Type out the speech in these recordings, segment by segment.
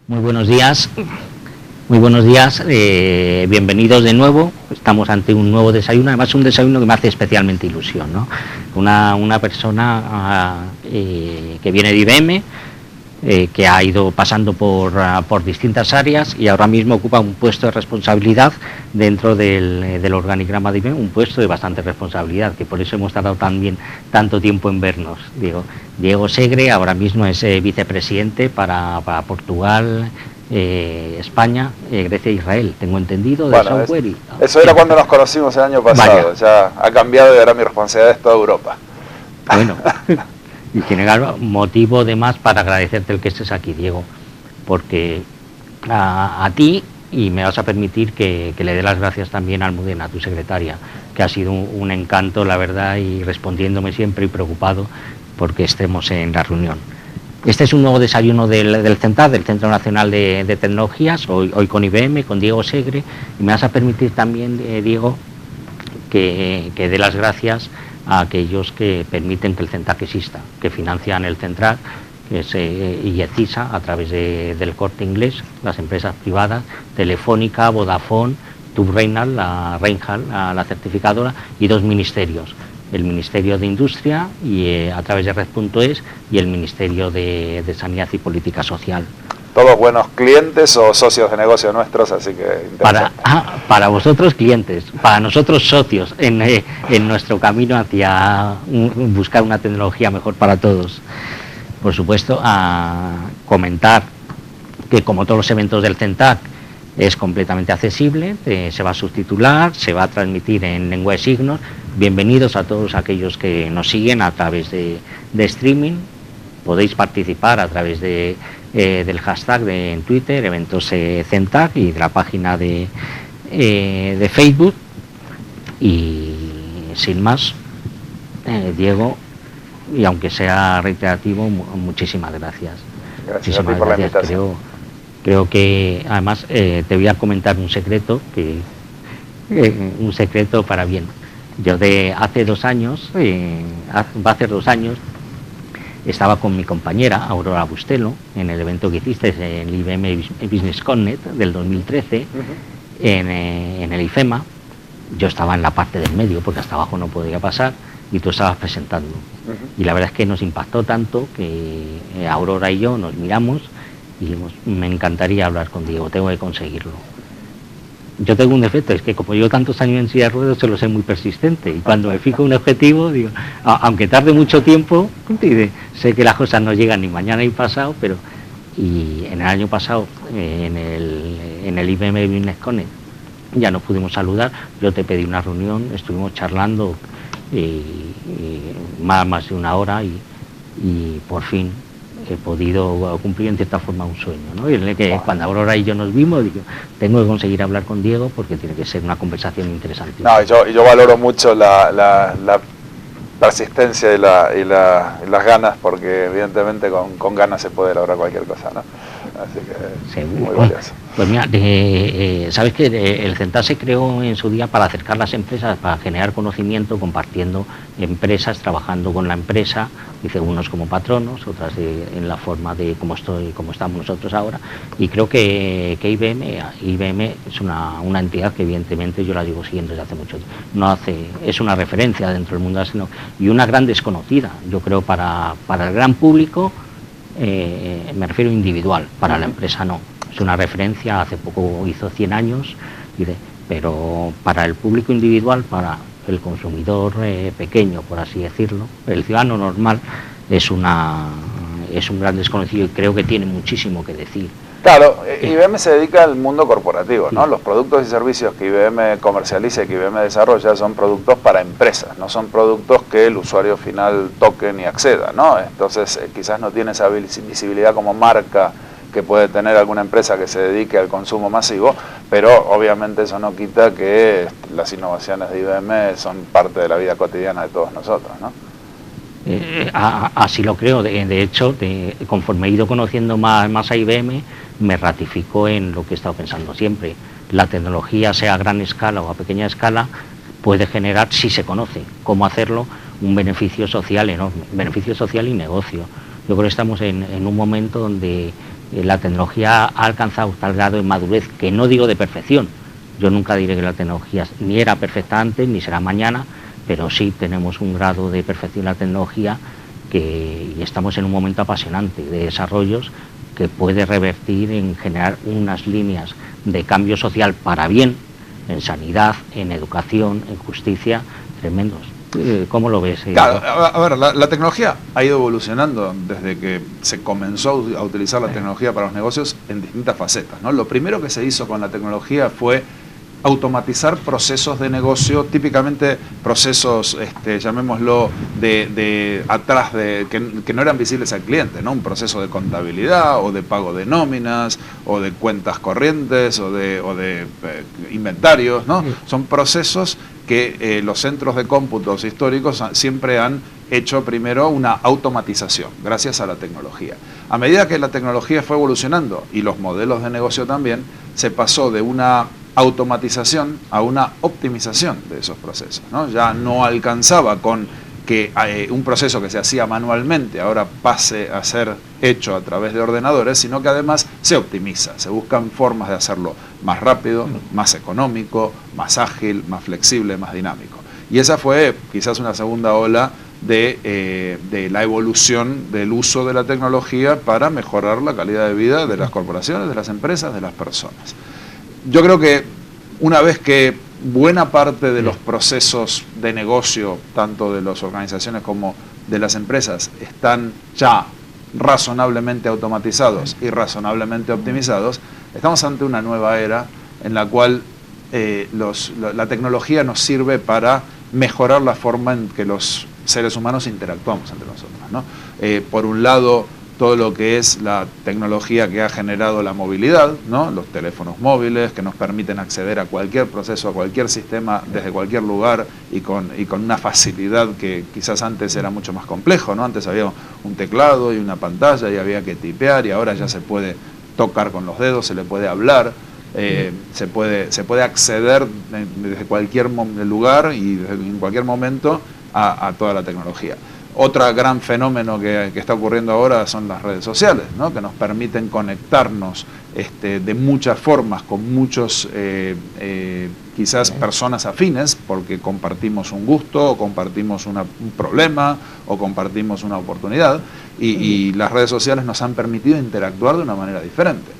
Muy buenos días, bienvenidos de nuevo. Estamos ante un nuevo desayuno, además un desayuno que me hace especialmente ilusión, ¿no? Una persona que viene de IBM, que ha ido pasando por distintas áreas y ahora mismo ocupa un puesto de responsabilidad dentro del organigrama de IBM, un puesto de bastante responsabilidad, que por eso hemos tardado también tanto tiempo en vernos. Diego Segre ahora mismo es vicepresidente para Portugal, España, Grecia e Israel, tengo entendido, de software. Eso era cuando nos conocimos el año pasado. Vaya. Ya ha cambiado y ahora mi responsabilidad es toda Europa. Bueno, y tiene motivo de más para agradecerte el que estés aquí, Diego, porque a ti, y me vas a permitir que le dé las gracias también a Almudena, tu secretaria, que ha sido un encanto, la verdad, y respondiéndome siempre y preocupado porque estemos en la reunión. Este es un nuevo desayuno del CENTAC, del Centro Nacional de Tecnologías, hoy con IBM, con Diego Segre, y me vas a permitir también, Diego, que dé las gracias a aquellos que permiten que el CENTAC exista, que financian el CENTAC, que es IECISA, a través del Corte Inglés, las empresas privadas, Telefónica, Vodafone, Tubreinal, la certificadora, y dos ministerios, el Ministerio de Industria y a través de Red.es y el Ministerio de Sanidad y Política Social. Todos buenos clientes o socios de negocio nuestros, así que para vosotros clientes, para nosotros socios en nuestro camino hacia buscar una tecnología mejor para todos. Por supuesto, a comentar que como todos los eventos del CENTAC es completamente accesible, se va a subtitular, se va a transmitir en lengua de signos. Bienvenidos a todos aquellos que nos siguen a través de streaming. Podéis participar a través del hashtag en Twitter, eventos CENTAC, y de la página de Facebook. Y sin más, Diego, y aunque sea reiterativo, muchísimas gracias. Gracias a ti por la invitación. Creo que además te voy a comentar un secreto, un secreto para bien. Yo hace 2 años, va a hacer 2 años, estaba con mi compañera Aurora Bustelo en el evento que hiciste en el IBM Business Connect del 2013, en el IFEMA. Yo estaba en la parte del medio porque hasta abajo no podía pasar y tú estabas presentando. Y la verdad es que nos impactó tanto que Aurora y yo nos miramos y dijimos, me encantaría hablar con Diego, tengo que conseguirlo. Yo tengo un defecto, es que como llevo tantos años en silla de ruedas, solo soy muy persistente, y cuando me fijo un objetivo, digo, aunque tarde mucho tiempo, sé que las cosas no llegan ni mañana ni pasado, y en el año pasado, en el IBM Business Connect, ya nos pudimos saludar, yo te pedí una reunión, estuvimos charlando más de 1 hora y por fin he podido cumplir en cierta forma un sueño, ¿no? Y en el que cuando Aurora y yo nos vimos, digo, tengo que conseguir hablar con Diego porque tiene que ser una conversación interesante. No, yo valoro mucho la persistencia y las ganas, porque evidentemente con ganas se puede lograr cualquier cosa, ¿no? Así que seguro. Muy valioso. Pues mira, sabes que el CENTAC se creó en su día para acercar las empresas, para generar conocimiento, compartiendo empresas, trabajando con la empresa, dice unos como patronos, otras en la forma de como estamos nosotros ahora, y creo que IBM es una entidad que evidentemente yo la llevo siguiendo desde hace mucho tiempo. Es una referencia dentro del mundo de la tecnología y una gran desconocida, yo creo, para el gran público. Me refiero individual, para la empresa no, es una referencia, hace poco hizo 100 años, pero para el público individual, para el consumidor pequeño, por así decirlo, el ciudadano normal, es un gran desconocido y creo que tiene muchísimo que decir. Claro, IBM se dedica al mundo corporativo, ¿no? Los productos y servicios que IBM comercializa y que IBM desarrolla son productos para empresas, no son productos que el usuario final toque ni acceda, ¿no? Entonces quizás no tiene esa visibilidad como marca que puede tener alguna empresa que se dedique al consumo masivo, pero obviamente eso no quita que las innovaciones de IBM son parte de la vida cotidiana de todos nosotros, ¿no? Así lo creo, de hecho, conforme he ido conociendo más a IBM, me ratifico en lo que he estado pensando siempre. La tecnología, sea a gran escala o a pequeña escala, puede generar, si se conoce cómo hacerlo, un beneficio social enorme, beneficio social y negocio. Yo creo que estamos en un momento donde la tecnología ha alcanzado tal grado de madurez, que no digo de perfección. Yo nunca diré que la tecnología ni era perfecta antes ni será mañana, pero sí tenemos un grado de perfección en la tecnología y estamos en un momento apasionante de desarrollos que puede revertir en generar unas líneas de cambio social para bien en sanidad, en educación, en justicia, tremendos. ¿Cómo lo ves? Claro, a ver, la tecnología ha ido evolucionando desde que se comenzó a utilizar la tecnología para los negocios en distintas facetas, ¿no? Lo primero que se hizo con la tecnología fue automatizar procesos de negocio, típicamente procesos, llamémoslo, de atrás, que no eran visibles al cliente, ¿no? Un proceso de contabilidad o de pago de nóminas o de cuentas corrientes o de inventarios, ¿no? Son procesos que los centros de cómputos históricos siempre han hecho primero una automatización, gracias a la tecnología. A medida que la tecnología fue evolucionando y los modelos de negocio también, se pasó de una automatización a una optimización de esos procesos, ¿no? Ya no alcanzaba con que un proceso que se hacía manualmente ahora pase a ser hecho a través de ordenadores, sino que además se optimiza, se buscan formas de hacerlo más rápido, más económico, más ágil, más flexible, más dinámico. Y esa fue quizás una segunda ola de la evolución del uso de la tecnología para mejorar la calidad de vida de las corporaciones, de las empresas, de las personas. Yo creo que una vez que buena parte de los procesos de negocio, tanto de las organizaciones como de las empresas, están ya razonablemente automatizados y razonablemente optimizados, estamos ante una nueva era en la cual la tecnología nos sirve para mejorar la forma en que los seres humanos interactuamos entre nosotros, ¿no? Por un lado, todo lo que es la tecnología que ha generado la movilidad, ¿no? Los teléfonos móviles que nos permiten acceder a cualquier proceso, a cualquier sistema, desde cualquier lugar y con una facilidad que quizás antes era mucho más complejo, ¿no? Antes había un teclado y una pantalla y había que tipear, y ahora ya se puede tocar con los dedos, se le puede hablar, se puede acceder desde cualquier lugar y en cualquier momento a toda la tecnología. Otro gran fenómeno que está ocurriendo ahora son las redes sociales, ¿no? Que nos permiten conectarnos de muchas formas con muchos, quizás personas afines, porque compartimos un gusto, o compartimos un problema, o compartimos una oportunidad, y las redes sociales nos han permitido interactuar de una manera diferente.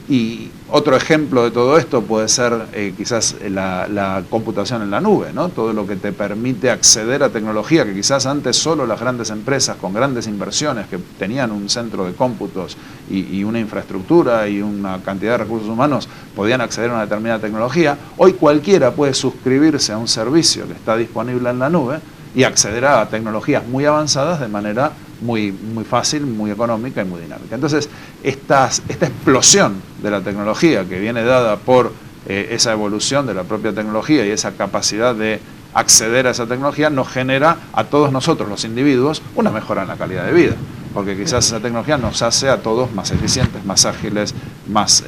Y otro ejemplo de todo esto puede ser quizás la computación en la nube, ¿no? Todo lo que te permite acceder a tecnología que quizás antes solo las grandes empresas con grandes inversiones que tenían un centro de cómputos y una infraestructura y una cantidad de recursos humanos podían acceder a una determinada tecnología. Hoy cualquiera puede suscribirse a un servicio que está disponible en la nube y accederá a tecnologías muy avanzadas de manera muy fácil, muy económica y muy dinámica. Entonces, esta explosión de la tecnología que viene dada por esa evolución de la propia tecnología y esa capacidad de acceder a esa tecnología nos genera a todos nosotros, los individuos, una mejora en la calidad de vida, porque quizás esa tecnología nos hace a todos más eficientes, más ágiles, más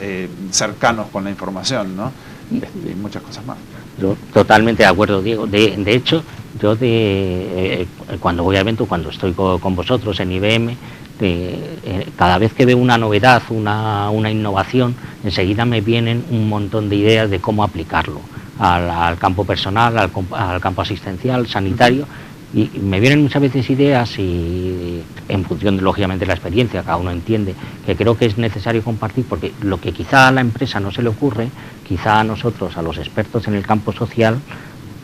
cercanos con la información, ¿no? Y muchas cosas más. Yo totalmente de acuerdo, Diego. De hecho, yo cuando voy a eventos, cuando estoy con vosotros en IBM, cada vez que veo una novedad, una innovación, enseguida me vienen un montón de ideas de cómo aplicarlo al campo personal, al campo asistencial, sanitario, y me vienen muchas veces ideas y en función de, lógicamente, la experiencia, cada uno entiende, que creo que es necesario compartir, porque lo que quizá a la empresa no se le ocurre, quizá a nosotros, a los expertos en el campo social,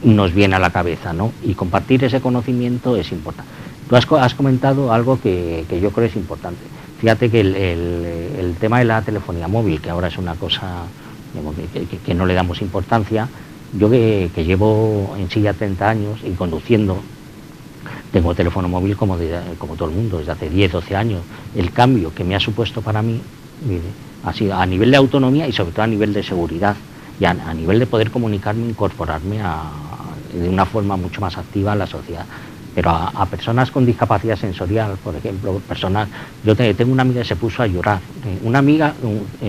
nos viene a la cabeza, ¿no? Y compartir ese conocimiento es importante. Tú has comentado algo que yo creo es importante. Fíjate que el tema de la telefonía móvil, que ahora es una cosa, digamos, que no le damos importancia, yo que llevo en silla 30 años y conduciendo, tengo teléfono móvil como todo el mundo, desde hace 10, 12 años. El cambio que me ha supuesto para mí ha sido a nivel de autonomía y sobre todo a nivel de seguridad y a nivel de poder comunicarme, incorporarme de una forma mucho más activa a la sociedad. Pero a personas con discapacidad sensorial, por ejemplo, yo tengo una amiga que se puso a llorar, una amiga,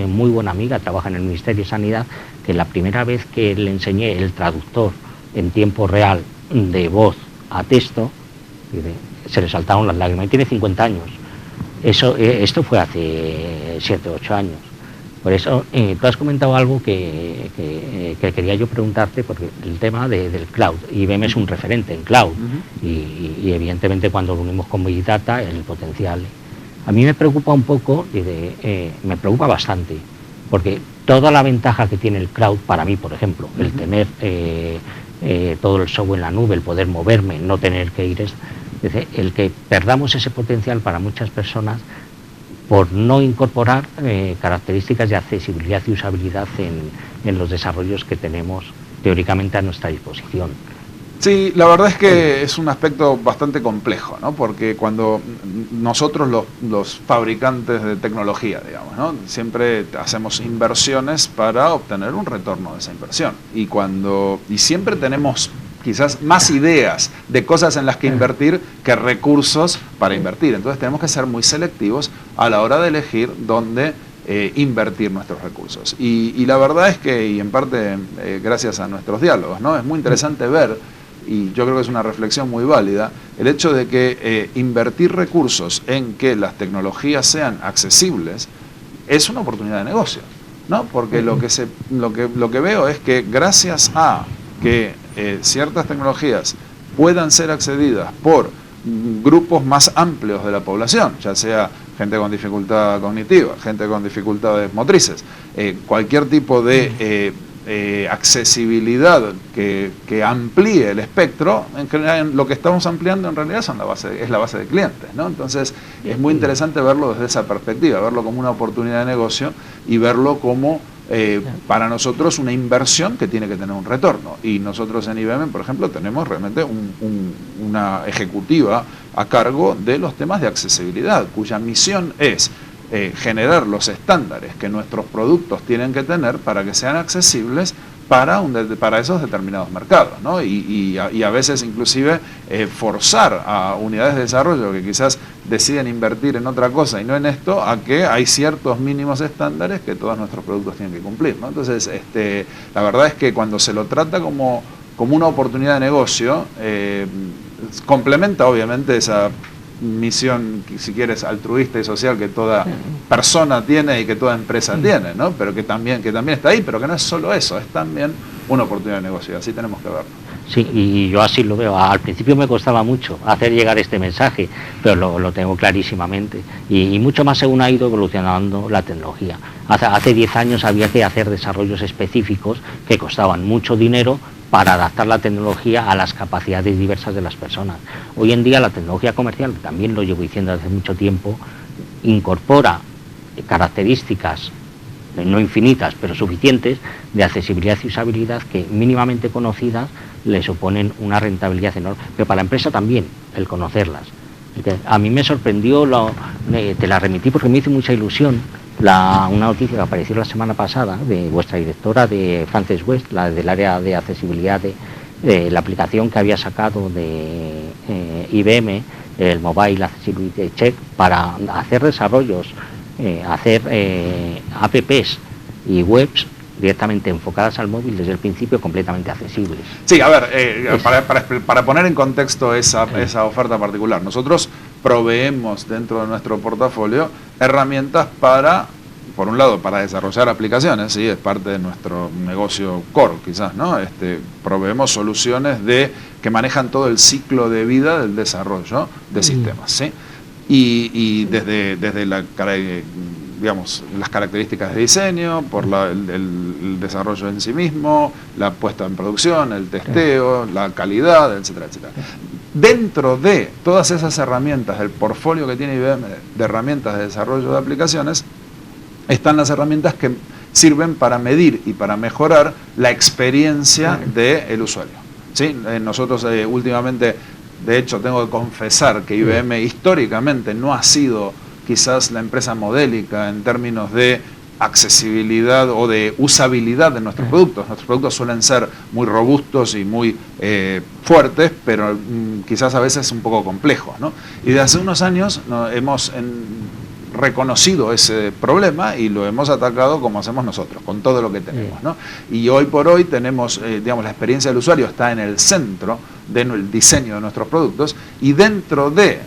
muy buena amiga, trabaja en el Ministerio de Sanidad, que la primera vez que le enseñé el traductor en tiempo real de voz a texto, se le saltaron las lágrimas, y tiene 50 años. Esto fue hace 7 o 8 años. Por eso, tú has comentado algo que quería yo preguntarte, porque el tema del cloud, IBM es un referente en cloud, y evidentemente cuando lo unimos con Big Data, el potencial. A mí me preocupa un poco, me preocupa bastante, porque toda la ventaja que tiene el cloud, para mí, por ejemplo, el tener todo el software en la nube, el poder moverme, no tener que ir, el que perdamos ese potencial para muchas personas por no incorporar características de accesibilidad y usabilidad en los desarrollos que tenemos teóricamente a nuestra disposición. Sí, la verdad es que es un aspecto bastante complejo, ¿no? Porque cuando nosotros los fabricantes de tecnología, digamos, ¿no? Siempre hacemos inversiones para obtener un retorno de esa inversión. Y siempre tenemos quizás más ideas de cosas en las que invertir que recursos para invertir. Entonces tenemos que ser muy selectivos a la hora de elegir dónde invertir nuestros recursos. Y la verdad es que, y en parte gracias a nuestros diálogos, ¿no? Es muy interesante ver, y yo creo que es una reflexión muy válida, el hecho de que invertir recursos en que las tecnologías sean accesibles es una oportunidad de negocio, ¿no? Porque lo que veo es que gracias a que ciertas tecnologías puedan ser accedidas por grupos más amplios de la población, ya sea gente con dificultad cognitiva, gente con dificultades motrices, cualquier tipo de accesibilidad que amplíe el espectro, en general lo que estamos ampliando en realidad es la base de clientes, ¿no? Entonces es muy interesante verlo desde esa perspectiva, verlo como una oportunidad de negocio y verlo como para nosotros una inversión que tiene que tener un retorno. Y nosotros en IBM, por ejemplo, tenemos realmente una ejecutiva a cargo de los temas de accesibilidad, cuya misión es generar los estándares que nuestros productos tienen que tener para que sean accesibles para esos determinados mercados, ¿no? Y a veces inclusive forzar a unidades de desarrollo que quizás deciden invertir en otra cosa y no en esto, a que hay ciertos mínimos estándares que todos nuestros productos tienen que cumplir, ¿no? Entonces, la verdad es que cuando se lo trata como una oportunidad de negocio, complementa obviamente esa misión, si quieres, altruista y social que toda persona tiene y que toda empresa tiene, ¿no? Pero que también está ahí, pero que no es solo eso, es también una oportunidad de negocio, así tenemos que verlo. Sí, y yo así lo veo. Al principio me costaba mucho hacer llegar este mensaje, pero lo tengo clarísimamente. Y mucho más según ha ido evolucionando la tecnología. Hace 10 años había que hacer desarrollos específicos que costaban mucho dinero para adaptar la tecnología a las capacidades diversas de las personas. Hoy en día la tecnología comercial, también lo llevo diciendo hace mucho tiempo, incorpora características no infinitas, pero suficientes, de accesibilidad y usabilidad que mínimamente conocidas le suponen una rentabilidad enorme. Pero para la empresa también, el conocerlas. A mí me sorprendió, te la remití porque me hizo mucha ilusión, una noticia que apareció la semana pasada de vuestra directora, de Frances West, la del área de accesibilidad de la aplicación que había sacado de IBM, el Mobile Accessibility Check, para hacer desarrollos, hacer apps y webs directamente enfocadas al móvil desde el principio, completamente accesibles. Sí, a ver, para poner en contexto esa oferta particular, nosotros proveemos dentro de nuestro portafolio herramientas por un lado, para desarrollar aplicaciones, ¿sí? Es parte de nuestro negocio core, quizás, ¿no? Proveemos soluciones que manejan todo el ciclo de vida del desarrollo de sistemas, ¿sí? Y desde las características de diseño, por el desarrollo en sí mismo, la puesta en producción, el testeo, la calidad, etcétera, etcétera. Dentro de todas esas herramientas, del portfolio que tiene IBM de herramientas de desarrollo de aplicaciones, están las herramientas que sirven para medir y para mejorar la experiencia del usuario, ¿sí? Nosotros últimamente, de hecho, tengo que confesar que IBM históricamente no ha sido quizás la empresa modélica en términos de accesibilidad o de usabilidad de nuestros productos. Nuestros productos suelen ser muy robustos y muy fuertes, pero quizás a veces un poco complejos, ¿no? Y de hace unos años hemos reconocido ese problema y lo hemos atacado como hacemos nosotros, con todo lo que tenemos, ¿no? Y hoy por hoy tenemos, digamos, la experiencia del usuario está en el centro del diseño de nuestros productos, y dentro de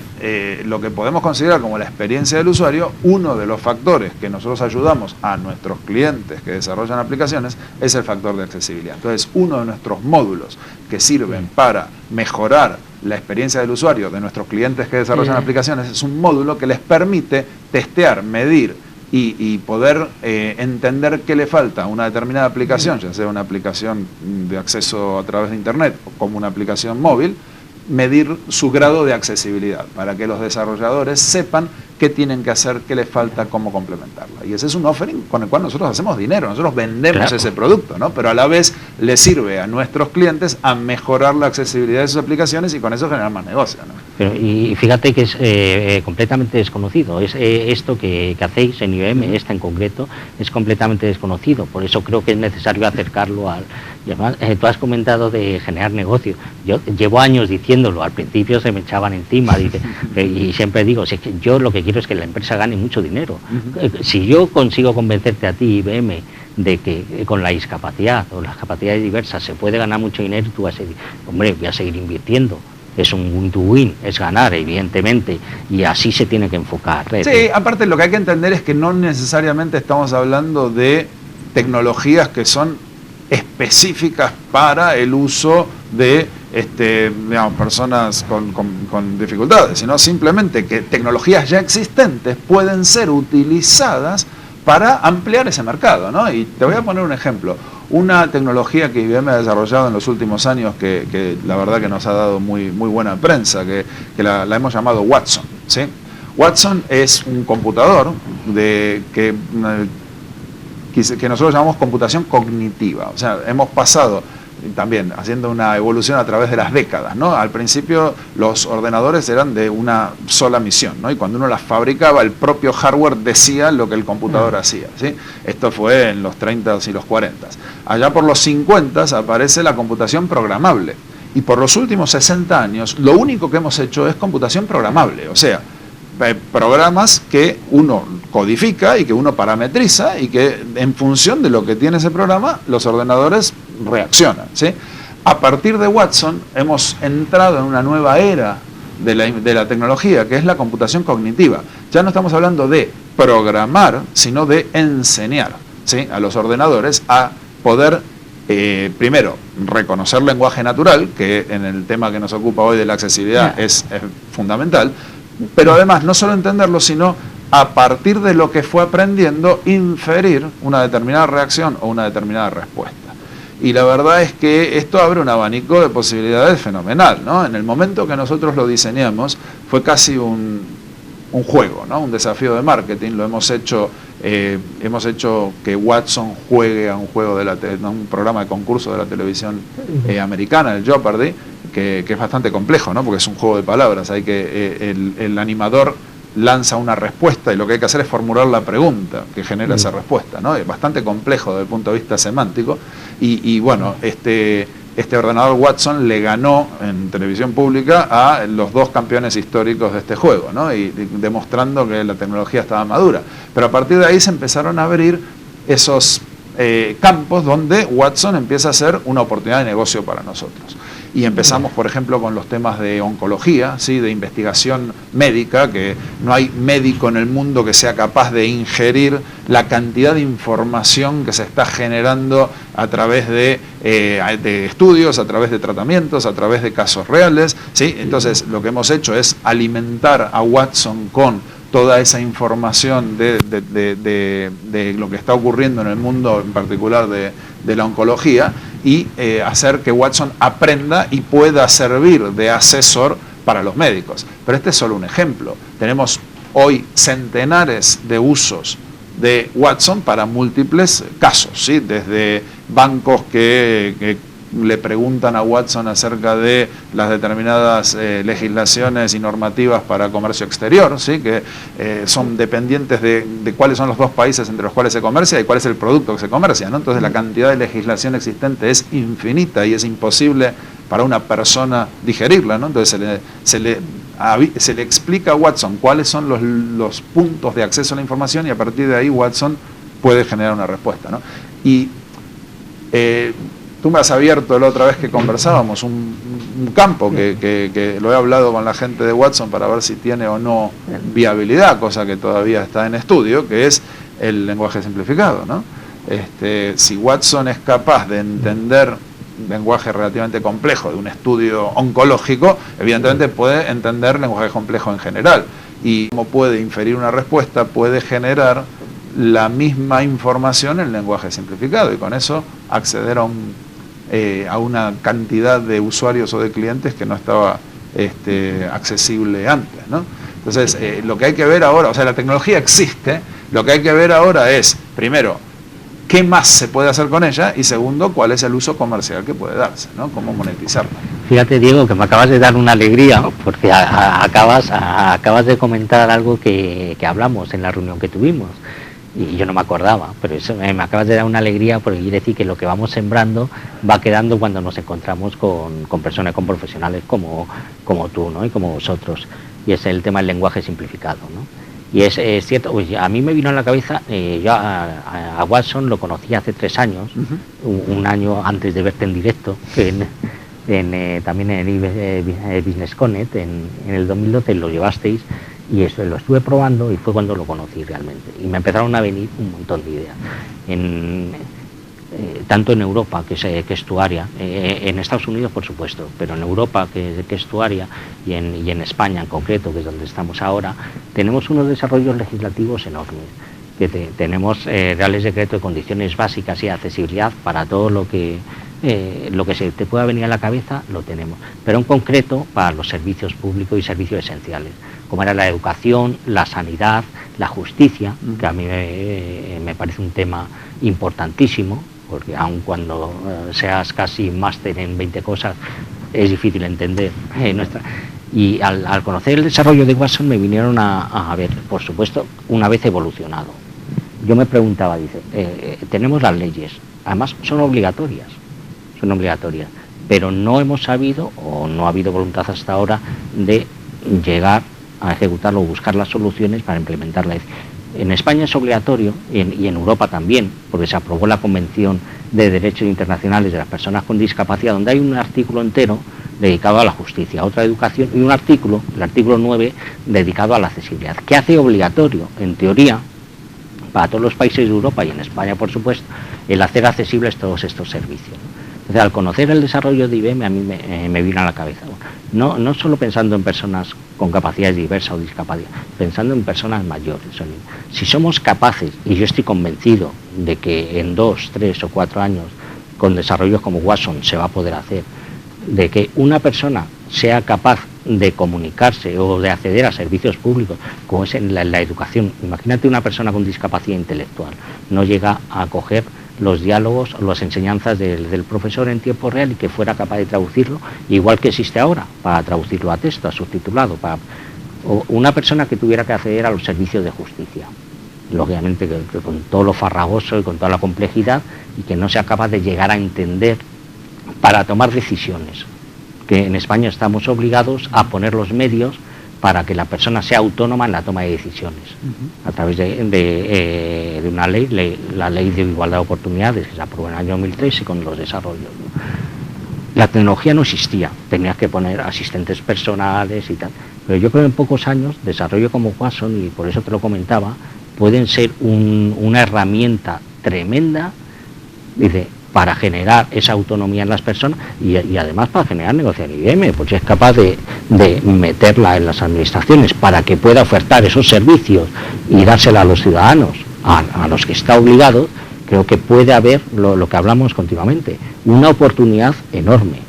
lo que podemos considerar como la experiencia del usuario, uno de los factores que nosotros ayudamos a nuestros clientes que desarrollan aplicaciones es el factor de accesibilidad. Entonces, uno de nuestros módulos que sirven para mejorar la experiencia del usuario de nuestros clientes que desarrollan aplicaciones es un módulo que les permite testear, medir y poder entender qué le falta a una determinada aplicación, ya sea una aplicación de acceso a través de Internet o como una aplicación móvil, medir su grado de accesibilidad para que los desarrolladores sepan qué tienen que hacer, qué les falta, cómo complementarla. Y ese es un offering con el cual nosotros hacemos dinero, nosotros vendemos ese producto, ¿no? Pero a la vez le sirve a nuestros clientes a mejorar la accesibilidad de sus aplicaciones y con eso generar más negocio, ¿no? Pero, y fíjate que es completamente desconocido. Esto que hacéis en IBM, en concreto, es completamente desconocido. Por eso creo que es necesario acercarlo al... Y además, tú has comentado de generar negocio. Yo llevo años diciéndolo. Al principio se me echaban encima. Y siempre digo, si es que yo lo que quiero es que la empresa gane mucho dinero. Si yo consigo convencerte a ti, IBM, de que con la discapacidad o las capacidades diversas se puede ganar mucho dinero, tú vas a decir, hombre, voy a seguir invirtiendo. Es un win-to-win, es ganar, evidentemente, y así se tiene que enfocar. Sí, aparte lo que hay que entender es que no necesariamente estamos hablando de tecnologías que son específicas para el uso de digamos, personas con dificultades, sino simplemente que tecnologías ya existentes pueden ser utilizadas para ampliar ese mercado, ¿no? Y te voy a poner un ejemplo. Una tecnología que IBM ha desarrollado en los últimos años que la verdad que nos ha dado muy buena prensa, que la hemos llamado Watson, ¿sí? Watson es un computador que nosotros llamamos computación cognitiva. O sea, hemos pasado también haciendo una evolución a través de las décadas, ¿no? Al principio los ordenadores eran de una sola misión, ¿no? Y cuando uno las fabricaba, el propio hardware decía lo que el computador hacía, ¿sí? Esto fue en los 30 y los 40. Allá por los 50 aparece la computación programable. Y por los últimos 60 años, lo único que hemos hecho es computación programable. O sea, programas que uno codifica y que uno parametriza y que en función de lo que tiene ese programa, los ordenadores reaccionan, ¿sí? A partir de Watson hemos entrado en una nueva era de la tecnología, que es la computación cognitiva. Ya no estamos hablando de programar, sino de enseñar, ¿sí?, a los ordenadores a poder, primero, reconocer lenguaje natural, que en el tema que nos ocupa hoy de la accesibilidad es fundamental, pero además no solo entenderlo, sino a partir de lo que fue aprendiendo, inferir una determinada reacción o una determinada respuesta. Y la verdad es que esto abre un abanico de posibilidades fenomenal, ¿no? En el momento que nosotros lo diseñamos fue casi un juego, ¿no? Un desafío de marketing. Lo hemos hecho que Watson juegue a un juego un programa de concurso de la televisión americana, el Jeopardy, que es bastante complejo, ¿no? Porque es un juego de palabras. Hay que el animador lanza una respuesta y lo que hay que hacer es formular la pregunta que genera esa respuesta, ¿no? Es bastante complejo desde el punto de vista semántico y bueno, este ordenador Watson le ganó en televisión pública a los dos campeones históricos de este juego, ¿no? Y demostrando que la tecnología estaba madura. Pero a partir de ahí se empezaron a abrir esos campos donde Watson empieza a ser una oportunidad de negocio para nosotros. Y empezamos, por ejemplo, con los temas de oncología, ¿sí?, de investigación médica, que no hay médico en el mundo que sea capaz de ingerir la cantidad de información que se está generando a través de estudios, a través de tratamientos, a través de casos reales, ¿sí? Entonces, lo que hemos hecho es alimentar a Watson con toda esa información de lo que está ocurriendo en el mundo, en particular de la oncología, y hacer que Watson aprenda y pueda servir de asesor para los médicos. Pero este es solo un ejemplo. Tenemos hoy centenares de usos de Watson para múltiples casos, ¿sí? Desde bancos que le preguntan a Watson acerca de las determinadas legislaciones y normativas para comercio exterior, ¿sí?, que son dependientes de cuáles son los dos países entre los cuales se comercia y cuál es el producto que se comercia, ¿no? Entonces la cantidad de legislación existente es infinita y es imposible para una persona digerirla, ¿no? Entonces se le se le explica a Watson cuáles son los puntos de acceso a la información y a partir de ahí Watson puede generar una respuesta, ¿no? Y tú me has abierto la otra vez que conversábamos un campo que lo he hablado con la gente de Watson para ver si tiene o no viabilidad, cosa que todavía está en estudio, que es el lenguaje simplificado, ¿no? Si Watson es capaz de entender lenguaje relativamente complejo de un estudio oncológico, evidentemente puede entender lenguaje complejo en general. Y como puede inferir una respuesta, puede generar la misma información en lenguaje simplificado y con eso acceder a una cantidad de usuarios o de clientes que no estaba accesible antes, ¿no? Entonces, lo que hay que ver ahora, o sea, la tecnología existe, lo que hay que ver ahora es, primero, qué más se puede hacer con ella y segundo, cuál es el uso comercial que puede darse, ¿no? Cómo monetizarla. Fíjate, Diego, que me acabas de dar una alegría porque acabas de comentar algo que hablamos en la reunión que tuvimos y yo no me acordaba, pero eso me acabas de dar una alegría porque quiere decir que lo que vamos sembrando va quedando cuando nos encontramos con personas, con profesionales como tú, ¿no? Y como vosotros, y es el tema del lenguaje simplificado, ¿no? Y es cierto, pues a mí me vino a la cabeza, yo a Watson lo conocí hace 3 años, un año antes de verte en directo, también en Business Connect, en el 2012 lo llevasteis, y eso lo estuve probando y fue cuando lo conocí realmente. Y me empezaron a venir un montón de ideas, tanto en Europa, que es tu área, en Estados Unidos por supuesto, pero en Europa, que es tu área, y en España en concreto, que es donde estamos ahora, tenemos unos desarrollos legislativos enormes, que tenemos reales decretos de condiciones básicas y accesibilidad para todo lo que se te pueda venir a la cabeza, lo tenemos, pero en concreto para los servicios públicos y servicios esenciales, como era la educación, la sanidad, la justicia, que a mí me parece un tema importantísimo, porque aun cuando seas casi máster en 20 cosas, es difícil entender y al conocer el desarrollo de Watson me vinieron a ver, por supuesto, una vez evolucionado. Yo me preguntaba, tenemos las leyes, además son obligatorias, pero no hemos sabido, o no ha habido voluntad hasta ahora, de llegar a ejecutarlo o buscar las soluciones para implementarla. En España es obligatorio y en Europa también, porque se aprobó la Convención de Derechos Internacionales de las Personas con Discapacidad, donde hay un artículo entero dedicado a la justicia, otra educación y un artículo, el artículo 9, dedicado a la accesibilidad, que hace obligatorio, en teoría, para todos los países de Europa y en España, por supuesto, el hacer accesibles todos estos servicios. Entonces, al conocer el desarrollo de IBM, a mí me vino a la cabeza, no solo pensando en personas con capacidades diversas o discapacidad, pensando en personas mayores. Si somos capaces, y yo estoy convencido de que en 2, 3 o 4 años, con desarrollos como Watson se va a poder hacer, de que una persona sea capaz de comunicarse o de acceder a servicios públicos, como es en la educación. Imagínate una persona con discapacidad intelectual, no llega a coger los diálogos o las enseñanzas del profesor en tiempo real y que fuera capaz de traducirlo, igual que existe ahora, para traducirlo a texto, a subtitulado, o una persona que tuviera que acceder a los servicios de justicia, lógicamente que con todo lo farragoso y con toda la complejidad, y que no sea capaz de llegar a entender para tomar decisiones, que en España estamos obligados a poner los medios para que la persona sea autónoma en la toma de decisiones, a través de una ley, la Ley de Igualdad de Oportunidades, que se aprobó en el año 2003 y con los desarrollos, ¿no? La tecnología no existía, tenías que poner asistentes personales y tal, pero yo creo que en pocos años, desarrollo como Watson, y por eso te lo comentaba, pueden ser una herramienta tremenda, para generar esa autonomía en las personas y además para generar negocio en IBM, porque es capaz de meterla en las administraciones para que pueda ofertar esos servicios y dársela a los ciudadanos, a los que está obligado. Creo que puede haber, lo que hablamos continuamente, una oportunidad enorme,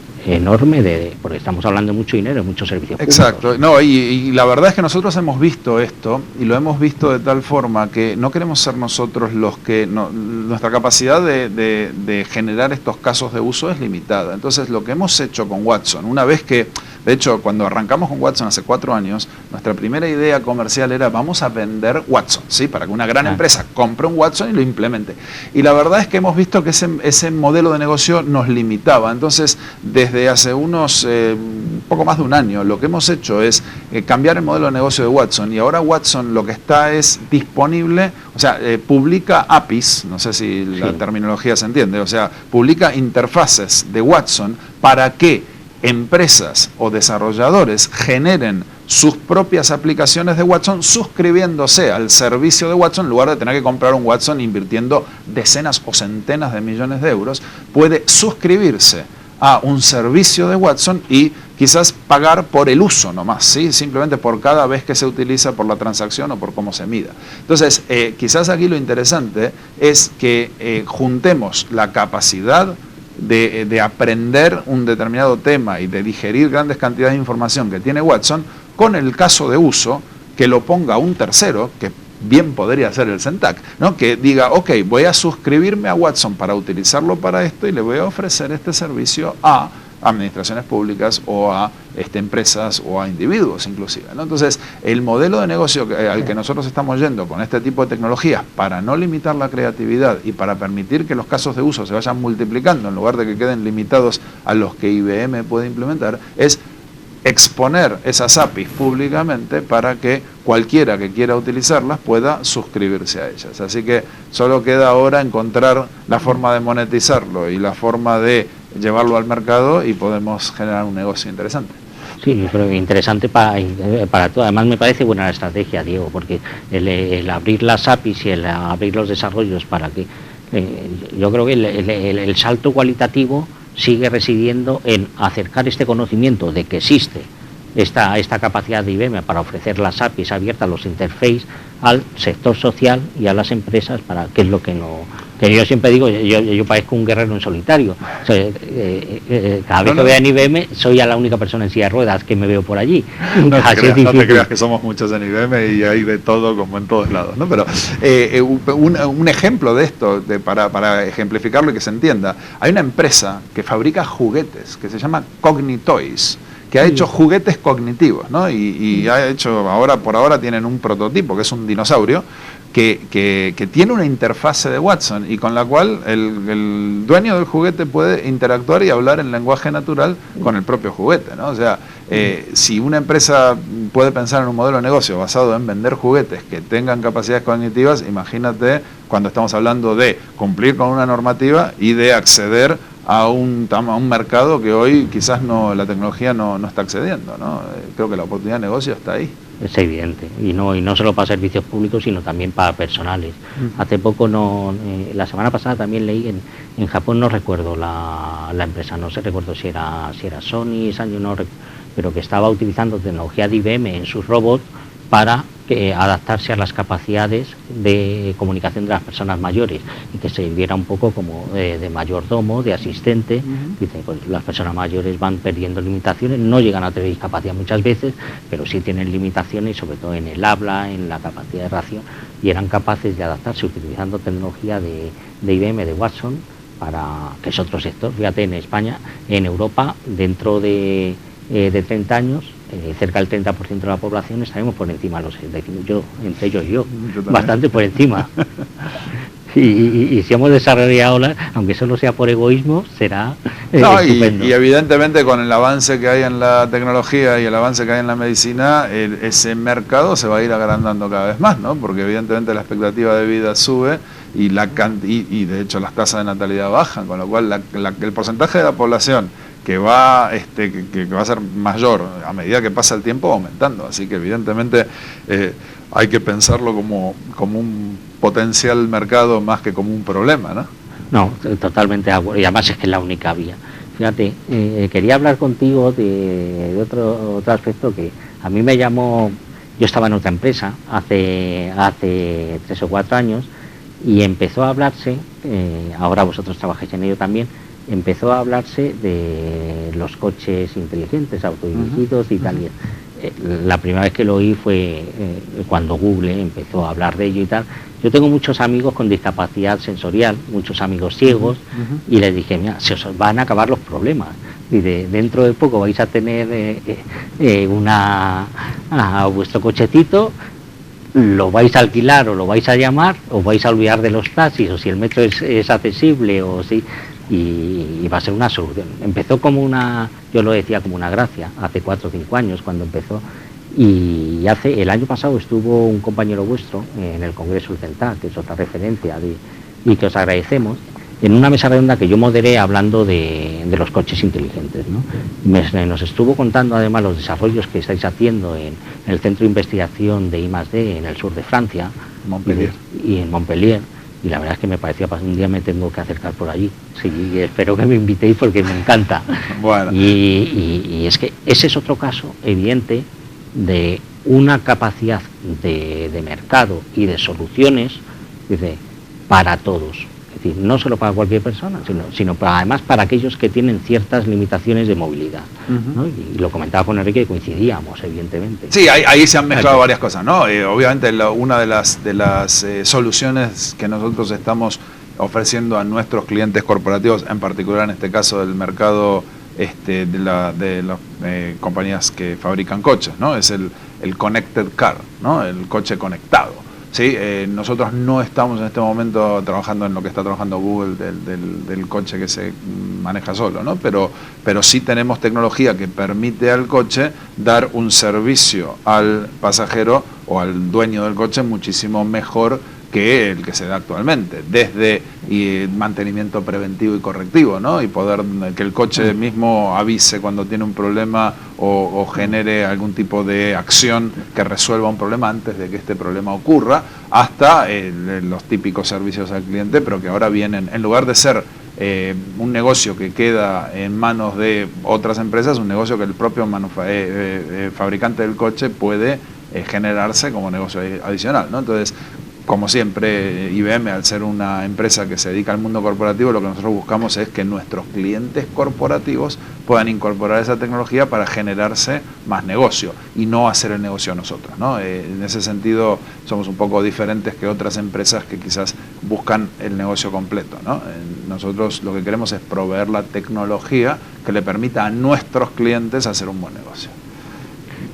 porque estamos hablando de mucho dinero, de muchos servicios públicos. Exacto, no, y la verdad es que nosotros hemos visto esto, y lo hemos visto de tal forma que no queremos ser nosotros los que, nuestra capacidad de generar estos casos de uso es limitada. Entonces lo que hemos hecho con Watson, una vez que, de hecho, cuando arrancamos con Watson hace 4 años, nuestra primera idea comercial era vamos a vender Watson, ¿sí? Para que una gran empresa compre un Watson y lo implemente. Y la verdad es que hemos visto que ese modelo de negocio nos limitaba. Entonces, desde desde hace poco más de un año, lo que hemos hecho es cambiar el modelo de negocio de Watson, y ahora Watson lo que está es disponible, o sea, publica APIs, no sé si la terminología se entiende, o sea, publica interfaces de Watson para que empresas o desarrolladores generen sus propias aplicaciones de Watson suscribiéndose al servicio de Watson, en lugar de tener que comprar un Watson invirtiendo decenas o centenas de millones de euros. Puede suscribirse a un servicio de Watson y quizás pagar por el uso nomás, ¿sí? Simplemente por cada vez que se utiliza, por la transacción o por cómo se mida. Entonces, quizás aquí lo interesante es que juntemos la capacidad de aprender un determinado tema y de digerir grandes cantidades de información que tiene Watson con el caso de uso que lo ponga un tercero, que bien podría ser el CENTAC, ¿no? Que diga, ok, voy a suscribirme a Watson para utilizarlo para esto y le voy a ofrecer este servicio a administraciones públicas o a empresas o a individuos inclusive, ¿no? Entonces, el modelo de negocio al que nosotros estamos yendo con este tipo de tecnologías, para no limitar la creatividad y para permitir que los casos de uso se vayan multiplicando en lugar de que queden limitados a los que IBM puede implementar, es exponer esas APIs públicamente para que cualquiera que quiera utilizarlas pueda suscribirse a ellas. Así que solo queda ahora encontrar la forma de monetizarlo y la forma de llevarlo al mercado y podemos generar un negocio interesante. Sí, yo creo que interesante para todo. Además me parece buena la estrategia, Diego, porque el abrir las APIs y el abrir los desarrollos para que... yo creo que el salto cualitativo sigue residiendo en acercar este conocimiento de que existe esta capacidad de IBM para ofrecer las APIs abiertas, los interfaces, al sector social y a las empresas, para que es lo que no... Que yo siempre digo, yo parezco un guerrero en solitario. O sea, cada vez que veo en IBM soy a la única persona en silla de ruedas que me veo por allí. No te creas que somos muchos en IBM y hay de todo como en todos lados, ¿no? Pero un ejemplo de esto, para ejemplificarlo y que se entienda, hay una empresa que fabrica juguetes que se llama Cognitoys, que ha hecho juguetes cognitivos, ¿no? Y ha hecho, por ahora tienen un prototipo que es un dinosaurio que tiene una interfase de Watson y con la cual el dueño del juguete puede interactuar y hablar en lenguaje natural con el propio juguete, ¿no? O sea, si una empresa puede pensar en un modelo de negocio basado en vender juguetes que tengan capacidades cognitivas, imagínate cuando estamos hablando de cumplir con una normativa y de acceder a un mercado que hoy quizás la tecnología no está accediendo, ¿no? Creo que la oportunidad de negocio está ahí. Es evidente, y no solo para servicios públicos, sino también para personales. Hace poco, la semana pasada también leí en Japón, no recuerdo la empresa, no sé, recuerdo si era Sony, Sanyo, pero que estaba utilizando tecnología de IBM en sus robots para adaptarse a las capacidades de comunicación de las personas mayores y que se viera un poco como de mayordomo, de asistente. Dicen, pues las personas mayores van perdiendo limitaciones, no llegan a tener discapacidad muchas veces, pero sí tienen limitaciones, sobre todo en el habla, en la capacidad de ración, y eran capaces de adaptarse utilizando tecnología de IBM, de Watson, para que es otro sector. Fíjate, en España, en Europa, dentro de 30 años, cerca del 30% de la población estaremos por encima de los 65, entre ellos yo bastante por encima. Y si hemos desarrollado, aunque solo sea por egoísmo, será estupendo. Y evidentemente con el avance que hay en la tecnología y el avance que hay en la medicina, ese mercado se va a ir agrandando cada vez más, ¿no? Porque evidentemente la expectativa de vida sube y de hecho las tasas de natalidad bajan, con lo cual el porcentaje de la población que va a ser mayor a medida que pasa el tiempo, aumentando. Así que evidentemente hay que pensarlo como un potencial mercado más que como un problema, ¿no? No, totalmente de acuerdo. Y además es que es la única vía. Fíjate, quería hablar contigo de otro aspecto que a mí me llamó. Yo estaba en otra empresa hace 3 o 4 años y empezó a hablarse, ahora vosotros trabajáis en ello también, empezó a hablarse de los coches inteligentes, autodirigidos y tal. La primera vez que lo oí fue cuando Google empezó a hablar de ello y tal. Yo tengo muchos amigos con discapacidad sensorial, muchos amigos ciegos, y les dije, mira, se os van a acabar los problemas. Y dentro de poco vais a tener vuestro cochecito, lo vais a alquilar o lo vais a llamar, os vais a olvidar de los taxis, o si el metro es accesible, o si... y va a ser una solución. Empezó como una, yo lo decía como una gracia, hace 4 o 5 años cuando empezó, y el año pasado estuvo un compañero vuestro en el Congreso del CENTAC, que es otra referencia y que os agradecemos, en una mesa redonda que yo moderé hablando de los coches inteligentes, ¿no? Nos estuvo contando además los desarrollos que estáis haciendo en el Centro de Investigación de I+D en el sur de Francia, Montpellier. Y en Montpellier, y la verdad es que me parecía, un día me tengo que acercar por allí, sí, y espero que me invitéis porque me encanta. Bueno. Y es que ese es otro caso evidente de una capacidad de mercado y de soluciones, dice, para todos. Es decir, no solo para cualquier persona, sino además para aquellos que tienen ciertas limitaciones de movilidad, ¿no? Y lo comentaba con Enrique y coincidíamos, evidentemente. Sí, ahí se han mezclado varias cosas, ¿no? Obviamente una de las soluciones que nosotros estamos ofreciendo a nuestros clientes corporativos, en particular en este caso del mercado de las compañías que fabrican coches, ¿no? Es el connected car, ¿no? El coche conectado. ¿Sí? Nosotros no estamos en este momento trabajando en lo que está trabajando Google del coche que se maneja solo, ¿no? Pero sí tenemos tecnología que permite al coche dar un servicio al pasajero o al dueño del coche muchísimo mejor que el que se da actualmente, desde mantenimiento preventivo y correctivo, ¿no? Y poder que el coche mismo avise cuando tiene un problema o genere algún tipo de acción que resuelva un problema antes de que este problema ocurra, hasta los típicos servicios al cliente, pero que ahora vienen, en lugar de ser un negocio que queda en manos de otras empresas, un negocio que el propio fabricante del coche puede generarse como negocio adicional, ¿no? Entonces, como siempre, IBM, al ser una empresa que se dedica al mundo corporativo, lo que nosotros buscamos es que nuestros clientes corporativos puedan incorporar esa tecnología para generarse más negocio y no hacer el negocio nosotros, ¿no? En ese sentido, somos un poco diferentes que otras empresas que quizás buscan el negocio completo, ¿no? Nosotros lo que queremos es proveer la tecnología que le permita a nuestros clientes hacer un buen negocio.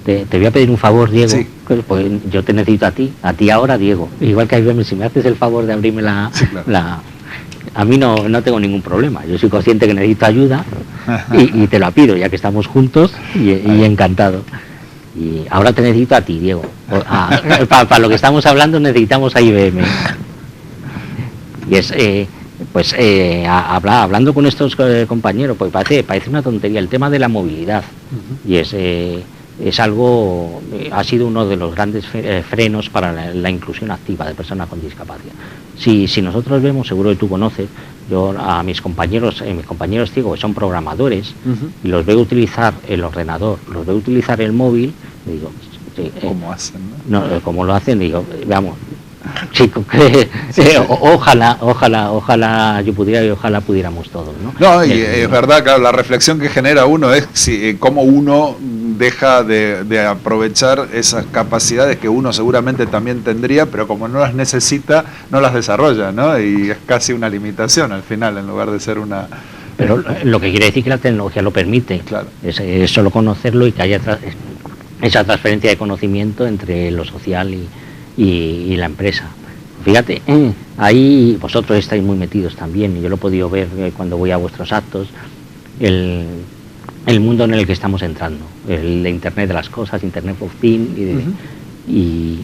Te voy a pedir un favor, Diego, sí. Pues yo te necesito a ti ahora, Diego. Igual que a IBM, si me haces el favor de abrirme sí, claro. A mí no tengo ningún problema, yo soy consciente que necesito ayuda y te la pido, ya que estamos juntos y encantado. Y ahora te necesito a ti, Diego. Para lo que estamos hablando necesitamos a IBM. Y es... hablando con estos compañeros, pues parece una tontería el tema de la movilidad. Y es algo, ha sido uno de los grandes frenos para la inclusión activa de personas con discapacidad. Si nosotros vemos, seguro que tú conoces, yo a mis compañeros ciegos que son programadores, y los veo utilizar el ordenador, los veo utilizar el móvil, y digo, ¿cómo hacen? ¿No? ¿Cómo lo hacen? Digo, vamos, chicos, ojalá yo pudiera y ojalá pudiéramos todos, ¿no? No, y es verdad, claro, la reflexión que genera uno es cómo uno deja de aprovechar esas capacidades que uno seguramente también tendría, pero como no las necesita, no las desarrolla, ¿no? Y es casi una limitación al final, en lugar de ser una... Pero lo que quiere decir que la tecnología lo permite, claro. Es solo conocerlo y que haya esa transferencia de conocimiento entre lo social y la empresa. Fíjate, ahí vosotros estáis muy metidos también, y yo lo he podido ver cuando voy a vuestros actos, el mundo en el que estamos entrando, el de Internet de las cosas, Internet of Things, y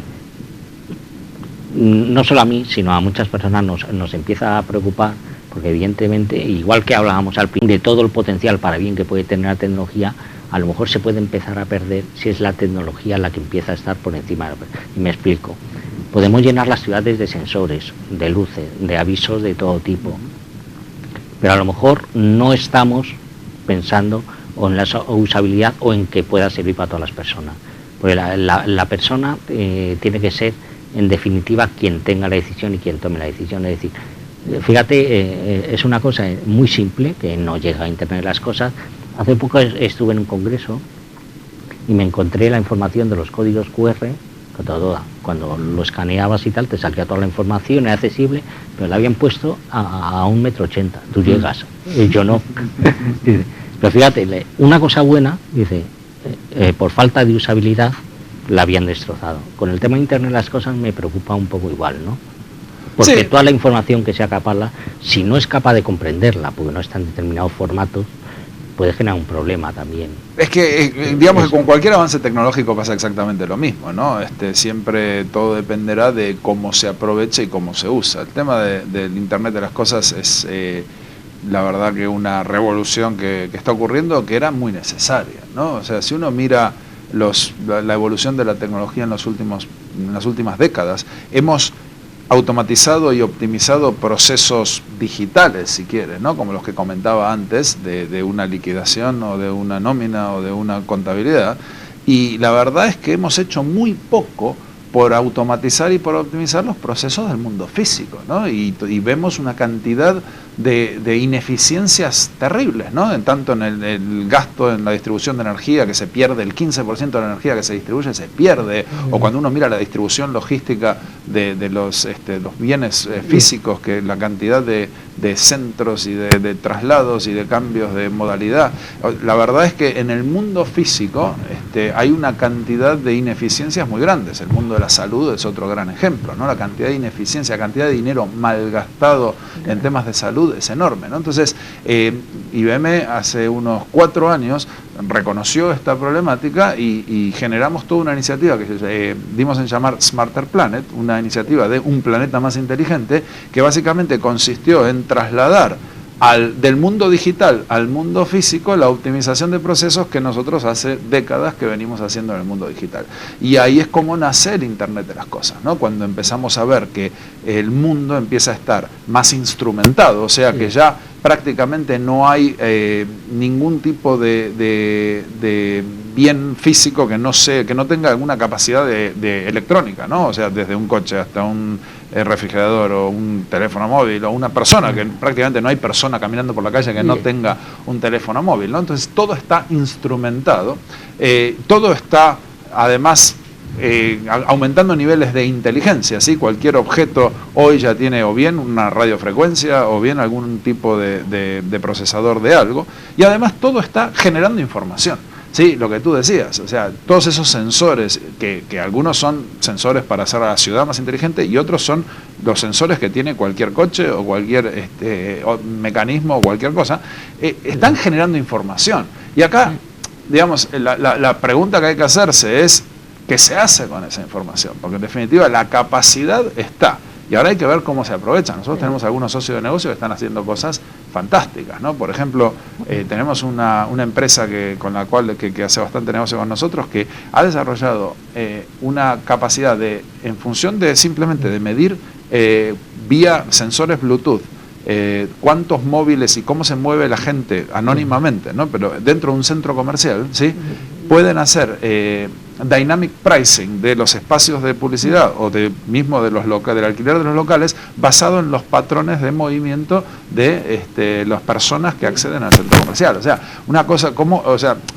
no solo a mí, sino a muchas personas nos empieza a preocupar, porque evidentemente, igual que hablábamos al principio de todo el potencial para bien que puede tener la tecnología, a lo mejor se puede empezar a perder si es la tecnología la que empieza a estar por encima. Y me explico. Podemos llenar las ciudades de sensores, de luces, de avisos de todo tipo, pero a lo mejor no estamos pensando o en la usabilidad o en que pueda servir para todas las personas. Porque la persona tiene que ser, en definitiva, quien tenga la decisión y quien tome la decisión. Es decir, fíjate, es una cosa muy simple, que no llega a Internet de las cosas. Hace poco estuve en un congreso y me encontré la información de los códigos QR, que cuando lo escaneabas y tal, te salía toda la información, era accesible, pero la habían puesto a 1,80 m. Tú llegas, yo no. Pero fíjate, una cosa buena, dice, por falta de usabilidad la habían destrozado. Con el tema de Internet las cosas me preocupa un poco igual, ¿no? porque Sí. toda la información que sea capaz, si no es capaz de comprenderla, porque no está en determinados formatos, puede generar un problema también. Es que, digamos que con cualquier avance tecnológico pasa exactamente lo mismo, ¿no? Siempre todo dependerá de cómo se aprovecha y cómo se usa. El tema del Internet de las cosas es, la verdad, que una revolución que está ocurriendo, que era muy necesaria, ¿no? O sea, si uno mira la evolución de la tecnología en las últimas décadas, hemos automatizado y optimizado procesos digitales, si quiere, ¿no? Como los que comentaba antes, de una liquidación o de una nómina o de una contabilidad. Y la verdad es que hemos hecho muy poco por automatizar y por optimizar los procesos del mundo físico, ¿no? Y vemos una cantidad de ineficiencias terribles, ¿no? Tanto en el gasto en la distribución de energía, que se pierde el 15% de la energía que se distribuye, se pierde, o cuando uno mira la distribución logística de los bienes físicos, que la cantidad de centros y de traslados y de cambios de modalidad. La verdad es que en el mundo físico hay una cantidad de ineficiencias muy grandes. El mundo de la salud es otro gran ejemplo, ¿no? La cantidad de ineficiencia, la cantidad de dinero malgastado en temas de salud es enorme, ¿no? Entonces, IBM hace unos 4 años reconoció esta problemática y generamos toda una iniciativa que dimos en llamar Smarter Planet, una iniciativa de un planeta más inteligente, que básicamente consistió en trasladar del mundo digital al mundo físico la optimización de procesos que nosotros hace décadas que venimos haciendo en el mundo digital. Y ahí es como nace el Internet de las cosas, ¿no? Cuando empezamos a ver que el mundo empieza a estar más instrumentado, o sea que ya prácticamente no hay ningún tipo de bien físico que no tenga alguna capacidad de electrónica, ¿no? O sea, desde un coche hasta un refrigerador o un teléfono móvil o una persona, que prácticamente no hay persona caminando por la calle que no tenga un teléfono móvil, ¿no? Entonces todo está instrumentado, todo está además aumentando niveles de inteligencia, ¿sí? Cualquier objeto hoy ya tiene o bien una radiofrecuencia o bien algún tipo de procesador de algo, y además todo está generando información. Sí, lo que tú decías, o sea, todos esos sensores, que algunos son sensores para hacer a la ciudad más inteligente y otros son los sensores que tiene cualquier coche o cualquier mecanismo o cualquier cosa, están generando información. Y acá, digamos, la pregunta que hay que hacerse es, ¿qué se hace con esa información? Porque en definitiva la capacidad está. Y ahora hay que ver cómo se aprovecha. Nosotros tenemos algunos socios de negocio que están haciendo cosas fantásticas, ¿no? Por ejemplo, tenemos una empresa que hace bastante negocio con nosotros, que ha desarrollado una capacidad en función de simplemente de medir vía sensores Bluetooth cuántos móviles y cómo se mueve la gente anónimamente, ¿no? Pero dentro de un centro comercial, ¿sí? Pueden hacer dynamic pricing de los espacios de publicidad o mismo del alquiler de los locales, basado en los patrones de movimiento de las personas que acceden al centro comercial. O sea,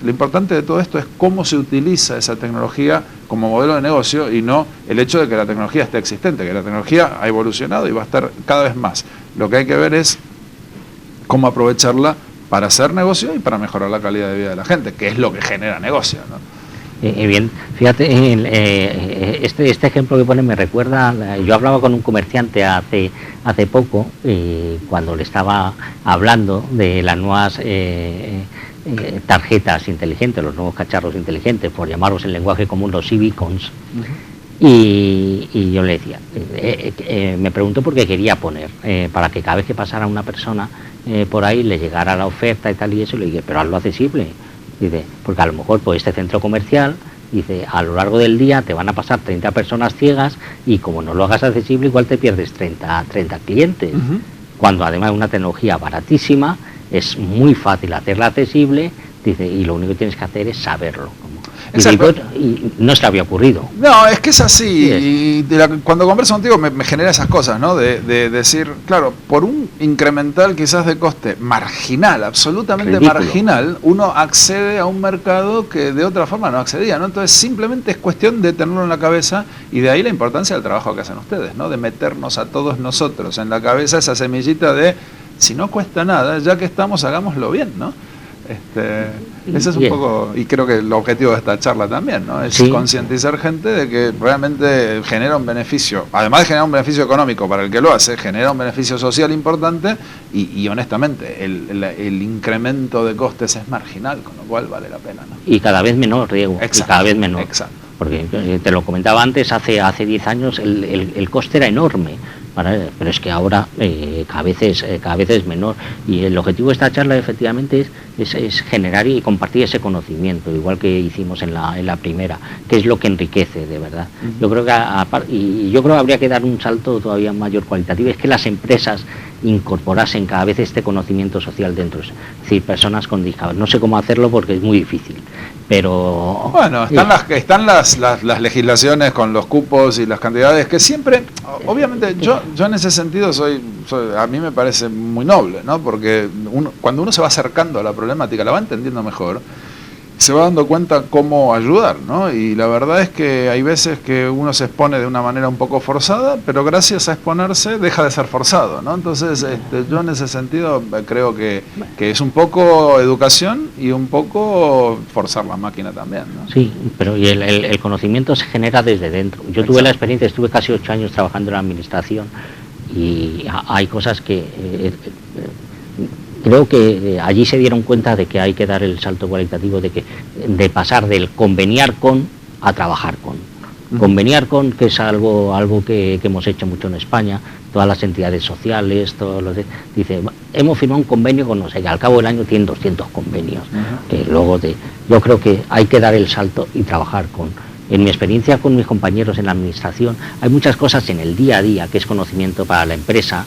lo importante de todo esto es cómo se utiliza esa tecnología como modelo de negocio y no el hecho de que la tecnología esté existente, que la tecnología ha evolucionado y va a estar cada vez más. Lo que hay que ver es cómo aprovecharla para hacer negocio y para mejorar la calidad de vida de la gente, que es lo que genera negocio, ¿no? Bien, fíjate, este ejemplo que pone me recuerda, yo hablaba con un comerciante hace poco, cuando le estaba hablando de las nuevas tarjetas inteligentes, los nuevos cacharros inteligentes, por llamarlos en lenguaje común los e-beacons. Y yo le decía, me preguntó por qué quería poner, para que cada vez que pasara una persona por ahí le llegara la oferta y tal y eso, le dije, pero hazlo accesible. Dice, porque a lo mejor por este centro comercial, dice, a lo largo del día te van a pasar 30 personas ciegas y como no lo hagas accesible igual te pierdes 30 clientes. Cuando además es una tecnología baratísima, es muy fácil hacerla accesible, dice, y lo único que tienes que hacer es saberlo. Y no se le había ocurrido. No, es que es así. Y cuando converso contigo me genera esas cosas, ¿no? De decir, claro, por un incremental quizás de coste marginal, absolutamente ridículo, marginal, uno accede a un mercado que de otra forma no accedía, ¿no? Entonces simplemente es cuestión de tenerlo en la cabeza, y de ahí la importancia del trabajo que hacen ustedes, ¿no? De meternos a todos nosotros en la cabeza esa semillita de, si no cuesta nada, ya que estamos, hagámoslo bien, ¿no? Ese es un poco, y creo que el objetivo de esta charla también, ¿no? Es concientizar gente de que realmente genera un beneficio, además de generar un beneficio económico para el que lo hace, genera un beneficio social importante y honestamente el incremento de costes es marginal, con lo cual vale la pena, ¿no? Y cada vez menor, Diego, y cada vez menor. Exacto. Porque te lo comentaba antes, hace 10 años el coste era enorme, pero es que ahora cada vez es menor, y el objetivo de esta charla efectivamente es generar y compartir ese conocimiento, igual que hicimos en la primera, que es lo que enriquece de verdad. Yo creo que habría que dar un salto todavía mayor cualitativo, es que las empresas incorporasen cada vez este conocimiento social dentro, es decir, personas con discapacidad. No sé cómo hacerlo porque es muy difícil, pero bueno, están las legislaciones con los cupos y las cantidades que siempre, obviamente yo en ese sentido a mí me parece muy noble, ¿no? Porque cuando uno se va acercando a la problemática, la va entendiendo mejor, se va dando cuenta cómo ayudar, ¿no? Y la verdad es que hay veces que uno se expone de una manera un poco forzada, pero gracias a exponerse deja de ser forzado, ¿no? Entonces yo en ese sentido creo que es un poco educación y un poco forzar la máquina también, ¿no? Sí, pero y el conocimiento se genera desde dentro. Yo tuve la experiencia, estuve casi 8 años trabajando en la administración y hay cosas que creo que allí se dieron cuenta de que hay que dar el salto cualitativo, de pasar del conveniar con a trabajar con. Conveniar con, que es algo que hemos hecho mucho en España, todas las entidades sociales, dice, hemos firmado un convenio con no sé qué, al cabo del año tienen 200 convenios. Que luego yo creo que hay que dar el salto y trabajar con. En mi experiencia con mis compañeros en la administración, hay muchas cosas en el día a día que es conocimiento para la empresa,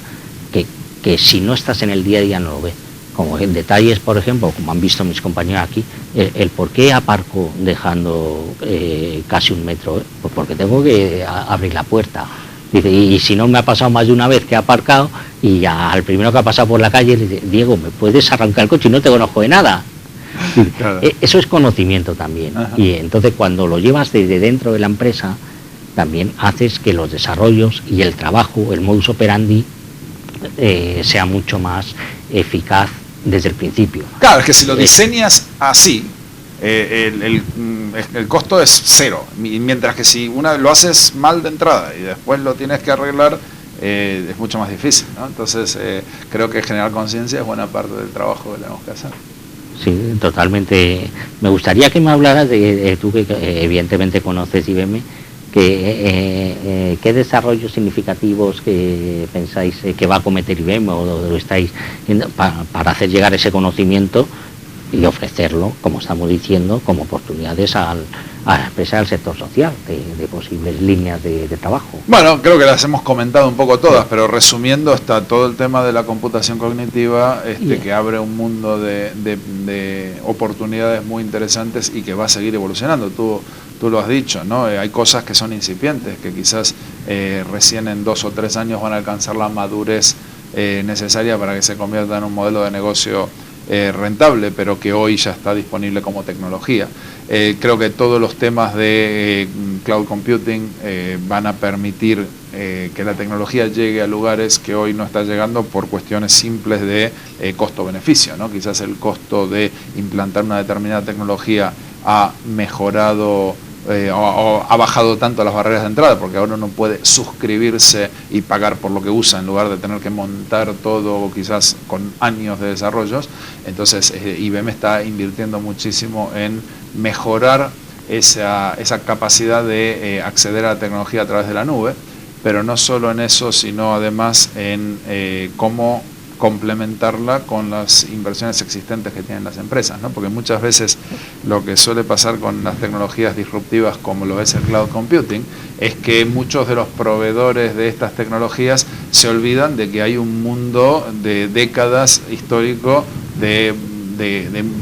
que si no estás en el día a día no lo ves. Como en detalles, por ejemplo, como han visto mis compañeros aquí, el por qué aparco dejando casi 1 metro, pues porque tengo que abrir la puerta. Dice, y si no me ha pasado más de una vez que he aparcado y ya al primero que ha pasado por la calle le dice, Diego, ¿me puedes arrancar el coche? Y no te conozco de nada. Claro. Eso es conocimiento también. Ajá. Y entonces cuando lo llevas desde dentro de la empresa, también haces que los desarrollos y el trabajo, el modus operandi, sea mucho más eficaz desde el principio. Claro, es que si lo diseñas así, el costo es 0, mientras que si lo haces mal de entrada y después lo tienes que arreglar, es mucho más difícil, ¿no? Entonces creo que generar conciencia es buena parte del trabajo que tenemos que hacer. Sí, totalmente. Me gustaría que me hablaras de tú que evidentemente conoces IBM, ¿qué desarrollos significativos que pensáis que va a cometer IBM o lo estáis para hacer llegar ese conocimiento y ofrecerlo, como estamos diciendo, como oportunidades a la empresa del sector social, de posibles líneas de trabajo? Bueno, creo que las hemos comentado un poco todas, pero resumiendo está todo el tema de la computación cognitiva, que abre un mundo de oportunidades muy interesantes y que va a seguir evolucionando. Tú lo has dicho, ¿no? Hay cosas que son incipientes, que quizás recién en 2 o 3 años van a alcanzar la madurez necesaria para que se convierta en un modelo de negocio rentable, pero que hoy ya está disponible como tecnología. Creo que todos los temas de cloud computing van a permitir que la tecnología llegue a lugares que hoy no está llegando por cuestiones simples de costo-beneficio, ¿no? Quizás el costo de implantar una determinada tecnología ha mejorado o ha bajado tanto las barreras de entrada, porque ahora uno puede suscribirse y pagar por lo que usa en lugar de tener que montar todo quizás con años de desarrollos. Entonces IBM está invirtiendo muchísimo en mejorar esa capacidad de acceder a la tecnología a través de la nube, pero no solo en eso, sino además en cómo complementarla con las inversiones existentes que tienen las empresas, ¿no? Porque muchas veces lo que suele pasar con las tecnologías disruptivas como lo es el cloud computing es que muchos de los proveedores de estas tecnologías se olvidan de que hay un mundo de décadas histórico de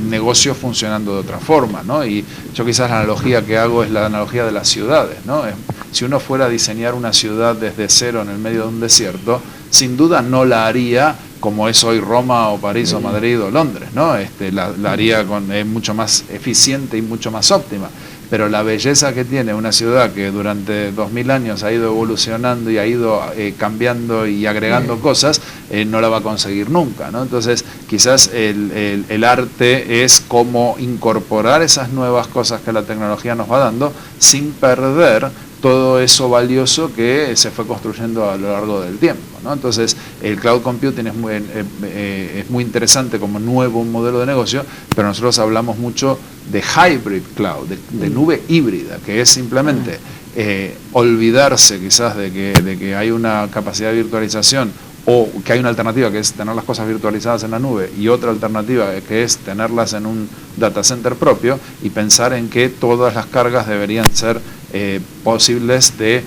negocios funcionando de otra forma, ¿no? Y yo quizás la analogía que hago es la analogía de las ciudades, ¿no? Si uno fuera a diseñar una ciudad desde cero en el medio de un desierto, sin duda no la haría como es hoy Roma o París o Madrid o Londres, ¿no? La haría mucho más eficiente y mucho más óptima. Pero la belleza que tiene una ciudad que durante 2000 años ha ido evolucionando y ha ido cambiando y agregando cosas, no la va a conseguir nunca, ¿no? Entonces, quizás el arte es cómo incorporar esas nuevas cosas que la tecnología nos va dando sin perder todo eso valioso que se fue construyendo a lo largo del tiempo, ¿no? Entonces, el cloud computing es muy interesante como nuevo modelo de negocio, pero nosotros hablamos mucho de hybrid cloud, de nube híbrida, que es simplemente olvidarse quizás de que hay una capacidad de virtualización o que hay una alternativa que es tener las cosas virtualizadas en la nube y otra alternativa que es tenerlas en un data center propio y pensar en que todas las cargas deberían ser posibles de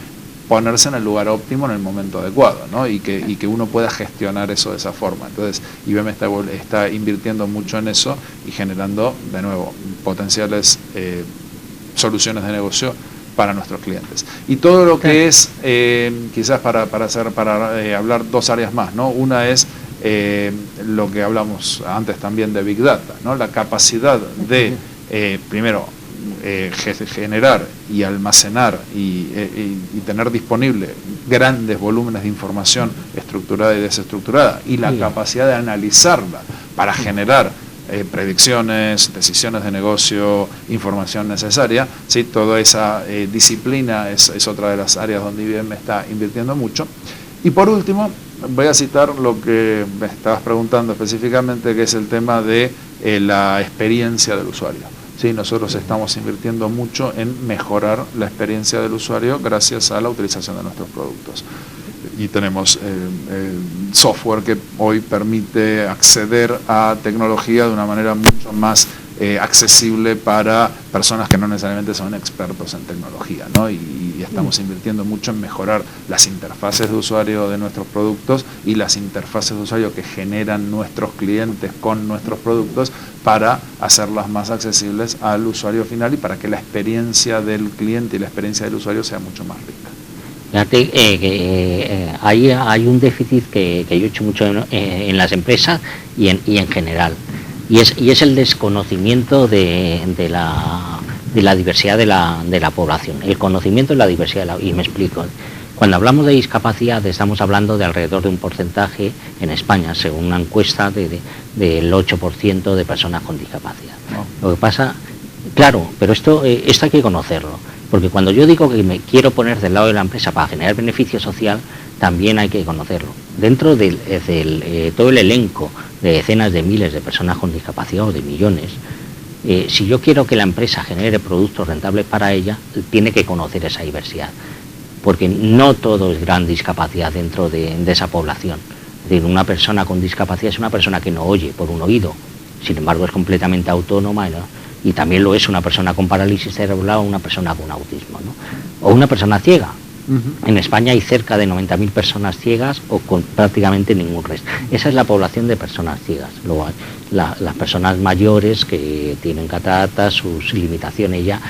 ponerse en el lugar óptimo en el momento adecuado, ¿no? y que uno pueda gestionar eso de esa forma. Entonces IBM está invirtiendo mucho en eso y generando de nuevo potenciales soluciones de negocio para nuestros clientes. Y todo lo que es, quizás para hablar dos áreas más, ¿no? Una es lo que hablamos antes también de Big Data, ¿no? La capacidad de, primero, generar y almacenar y tener disponible grandes volúmenes de información estructurada y desestructurada, y la capacidad de analizarla para generar predicciones, decisiones de negocio, información necesaria, ¿sí? Toda esa disciplina es otra de las áreas donde IBM está invirtiendo mucho. Y por último, voy a citar lo que me estabas preguntando específicamente, que es el tema de la experiencia del usuario. Sí, nosotros estamos invirtiendo mucho en mejorar la experiencia del usuario gracias a la utilización de nuestros productos. Y tenemos software que hoy permite acceder a tecnología de una manera mucho más accesible para personas que no necesariamente son expertos en tecnología, ¿no? Y estamos invirtiendo mucho en mejorar las interfaces de usuario de nuestros productos y las interfaces de usuario que generan nuestros clientes con nuestros productos para hacerlas más accesibles al usuario final y para que la experiencia del cliente y la experiencia del usuario sea mucho más rica. Fíjate que hay un déficit que yo he hecho mucho en las empresas y en general, y es el desconocimiento de la diversidad de la población, el conocimiento de la diversidad, y me explico. Cuando hablamos de discapacidad estamos hablando de alrededor de un porcentaje en España, según una encuesta del 8% de personas con discapacidad. Lo que pasa, claro, pero esto hay que conocerlo. Porque cuando yo digo que me quiero poner del lado de la empresa para generar beneficio social, también hay que conocerlo. Dentro de todo el elenco de decenas de miles de personas con discapacidad o de millones, si yo quiero que la empresa genere productos rentables para ella, tiene que conocer esa diversidad. Porque no todo es gran discapacidad dentro de esa población. Es decir, una persona con discapacidad es una persona que no oye por un oído, sin embargo es completamente autónoma, ¿no? Y también lo es una persona con parálisis cerebral o una persona con autismo, ¿no? O una persona ciega. En España hay cerca de 90.000 personas ciegas o con prácticamente ningún resto. Esa es la población de personas ciegas. Luego hay las personas mayores que tienen cataratas, sus limitaciones ya.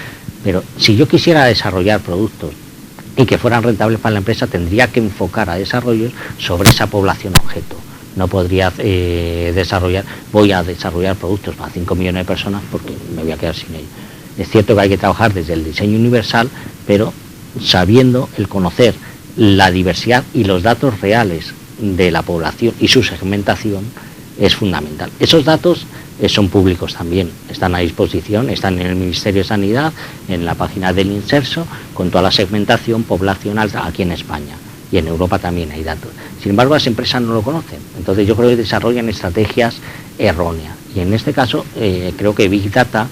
Pero si yo quisiera desarrollar productos y que fueran rentables para la empresa, tendría que enfocar a desarrollos sobre esa población objeto. No podría voy a desarrollar productos para 5 millones de personas porque me voy a quedar sin ellos. Es cierto que hay que trabajar desde el diseño universal, pero sabiendo el conocer la diversidad y los datos reales de la población y su segmentación es fundamental. Esos datos son públicos también, están a disposición, están en el Ministerio de Sanidad, en la página del INSERSO, con toda la segmentación poblacional aquí en España. Y en Europa también hay datos. Sin embargo, las empresas no lo conocen. Entonces yo creo que desarrollan estrategias erróneas. Y en este caso, creo que Big Data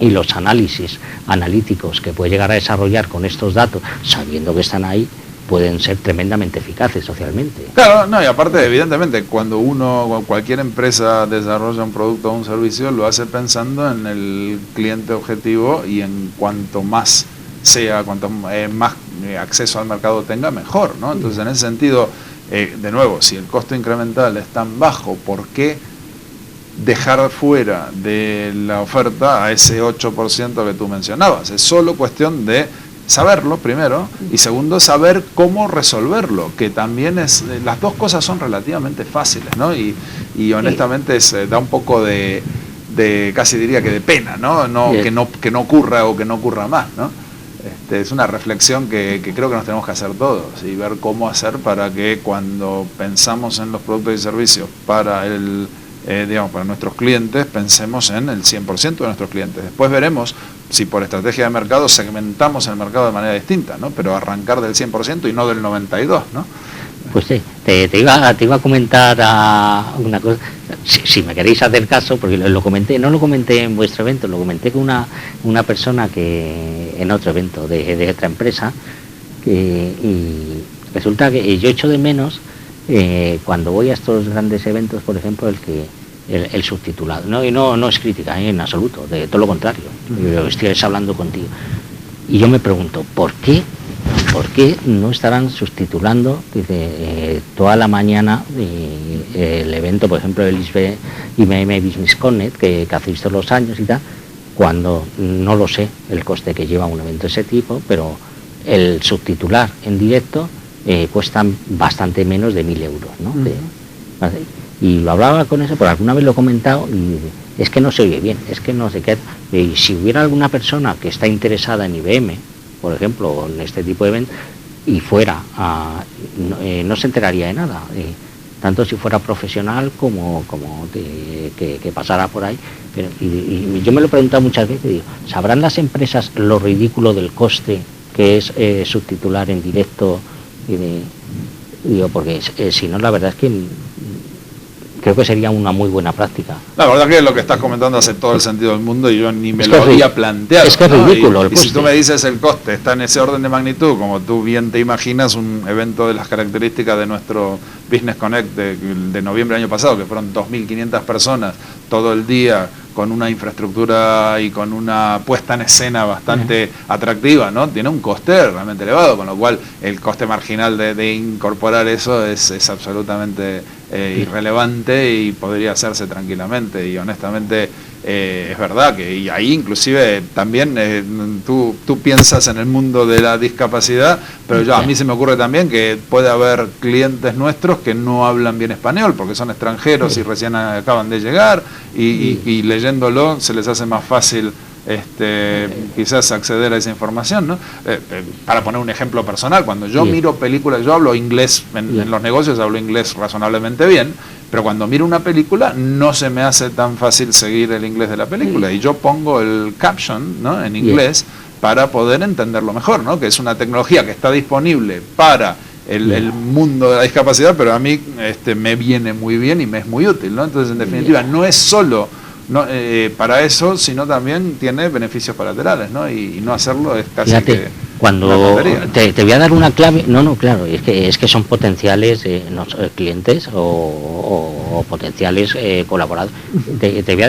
y los análisis analíticos que puede llegar a desarrollar con estos datos, sabiendo que están ahí, pueden ser tremendamente eficaces socialmente. Claro, no, y aparte, evidentemente, cuando cualquier empresa desarrolla un producto o un servicio, lo hace pensando en el cliente objetivo y en cuanto más sea, cuanto más acceso al mercado tenga, mejor, ¿no? Entonces, en ese sentido, de nuevo, si el costo incremental es tan bajo, ¿por qué dejar fuera de la oferta a ese 8% que tú mencionabas? Es solo cuestión de saberlo, primero, y segundo, saber cómo resolverlo, que también es, las dos cosas son relativamente fáciles, ¿no? Y honestamente da un poco de casi diría que de pena, ¿no? Que no ocurra o que no ocurra más, ¿no? es una reflexión que creo que nos tenemos que hacer todos y ver cómo hacer para que cuando pensamos en los productos y servicios para para nuestros clientes, pensemos en el 100% de nuestros clientes. Después veremos si por estrategia de mercado segmentamos el mercado de manera distinta, ¿no? Pero arrancar del 100% y no del 92%, ¿no? Pues sí, te iba a comentar una cosa, si me queréis hacer caso, porque no lo comenté en vuestro evento, lo comenté con una persona que en otro evento de otra empresa, y resulta que yo echo de menos cuando voy a estos grandes eventos, por ejemplo, el subtitulado, ¿no? Y no es crítica en absoluto, de todo lo contrario, yo estoy hablando contigo. Y yo me pregunto, ¿por qué no estarán subtitulando toda la mañana el evento, por ejemplo, el IBM Business Connect, que hacéis todos los años y tal, cuando no lo sé el coste que lleva un evento de ese tipo, pero el subtitular en directo cuesta bastante menos de 1.000 euros, ¿no? Y lo hablaba con eso, porque alguna vez lo he comentado, y es que no se oye bien, es que no sé qué. Y si hubiera alguna persona que está interesada en IBM, por ejemplo, en este tipo de eventos, y fuera, no se enteraría de nada, tanto si fuera profesional como que pasara por ahí. Pero, y yo me lo he preguntado muchas veces, digo, ¿sabrán las empresas lo ridículo del coste que es subtitular en directo? Digo, porque si no, la verdad es que creo que sería una muy buena práctica. La verdad que lo que estás comentando hace todo el sentido del mundo y yo ni me lo había planteado. Es que es ridículo, ¿no? Y si tú me dices el coste está en ese orden de magnitud, como tú bien te imaginas, un evento de las características de nuestro Business Connect de noviembre del año pasado, que fueron 2.500 personas todo el día, con una infraestructura y con una puesta en escena bastante atractiva, ¿no? Tiene un coste realmente elevado, con lo cual el coste marginal de incorporar eso es absolutamente irrelevante y podría hacerse tranquilamente, y honestamente es verdad que y ahí inclusive también tú piensas en el mundo de la discapacidad, pero a mí se me ocurre también que puede haber clientes nuestros que no hablan bien español porque son extranjeros y recién acaban de llegar y leyéndolo se les hace más fácil quizás acceder a esa información, ¿no? Para poner un ejemplo personal, cuando yo miro películas, yo hablo inglés en los negocios, hablo inglés razonablemente bien, pero cuando miro una película no se me hace tan fácil seguir el inglés de la película y yo pongo el caption, ¿no? En inglés para poder entenderlo mejor, ¿no? Que es una tecnología que está disponible para el mundo de la discapacidad, pero a mí me viene muy bien y me es muy útil, ¿no? Entonces, en definitiva, no es solo para eso, sino también tiene beneficios colaterales, ¿no? Y no hacerlo es casi cuando te voy a dar una clave, claro, es que son potenciales clientes o potenciales colaboradores.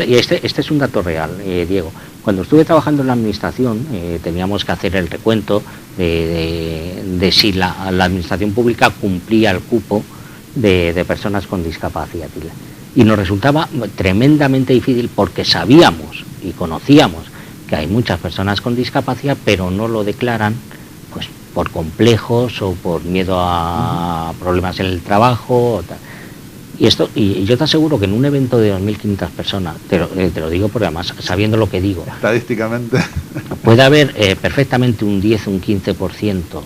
Y este es un dato real, Diego. Cuando estuve trabajando en la administración, teníamos que hacer el recuento de si la administración pública cumplía el cupo de personas con discapacidad. Y nos resultaba tremendamente difícil porque sabíamos y conocíamos que hay muchas personas con discapacidad, pero no lo declaran pues por complejos o por miedo a problemas en el trabajo. Y yo te aseguro que en un evento de 2.500 personas, te lo digo porque además sabiendo lo que digo, estadísticamente puede haber perfectamente un 10 o un 15%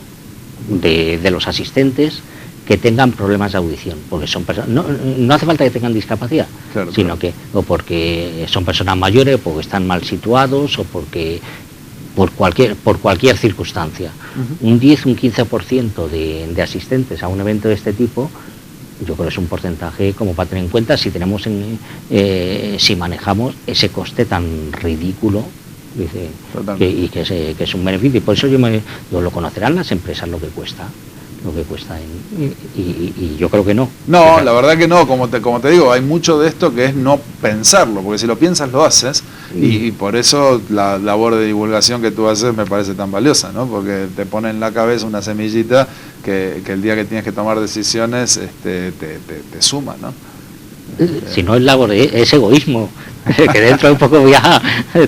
de los asistentes que tengan problemas de audición, porque son personas, no hace falta que tengan discapacidad, sino que o porque son personas mayores, o porque están mal situados, o porque por cualquier circunstancia. Un 10, un 15% de asistentes a un evento de este tipo, yo creo que es un porcentaje como para tener en cuenta si tenemos si manejamos ese coste tan ridículo. Que es un beneficio, y por eso lo conocerán las empresas lo que cuesta y yo creo que no. No, la verdad que no, como te digo, hay mucho de esto que es no pensarlo, porque si lo piensas lo haces, y por eso la labor de divulgación que tú haces me parece tan valiosa, ¿no? Porque te pone en la cabeza una semillita que el día que tienes que tomar decisiones te suma, ¿no? Si no es labor, es egoísmo, que dentro de un poco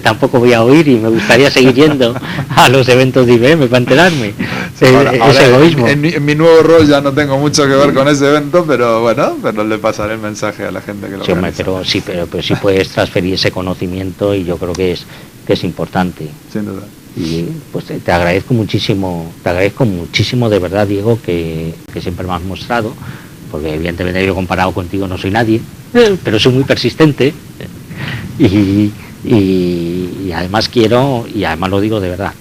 tampoco voy a oír y me gustaría seguir yendo a los eventos de IBM para enterarme. Ahora, es egoísmo. En mi nuevo rol ya no tengo mucho que ver con ese evento, pero bueno, pero le pasaré el mensaje a la gente que lo organiza. Pero sí puedes transferir ese conocimiento y yo creo que es importante. Sin duda. Y pues te agradezco muchísimo de verdad, Diego, que siempre me has mostrado, porque evidentemente yo comparado contigo no soy nadie, pero soy muy persistente y además quiero, y además lo digo de verdad,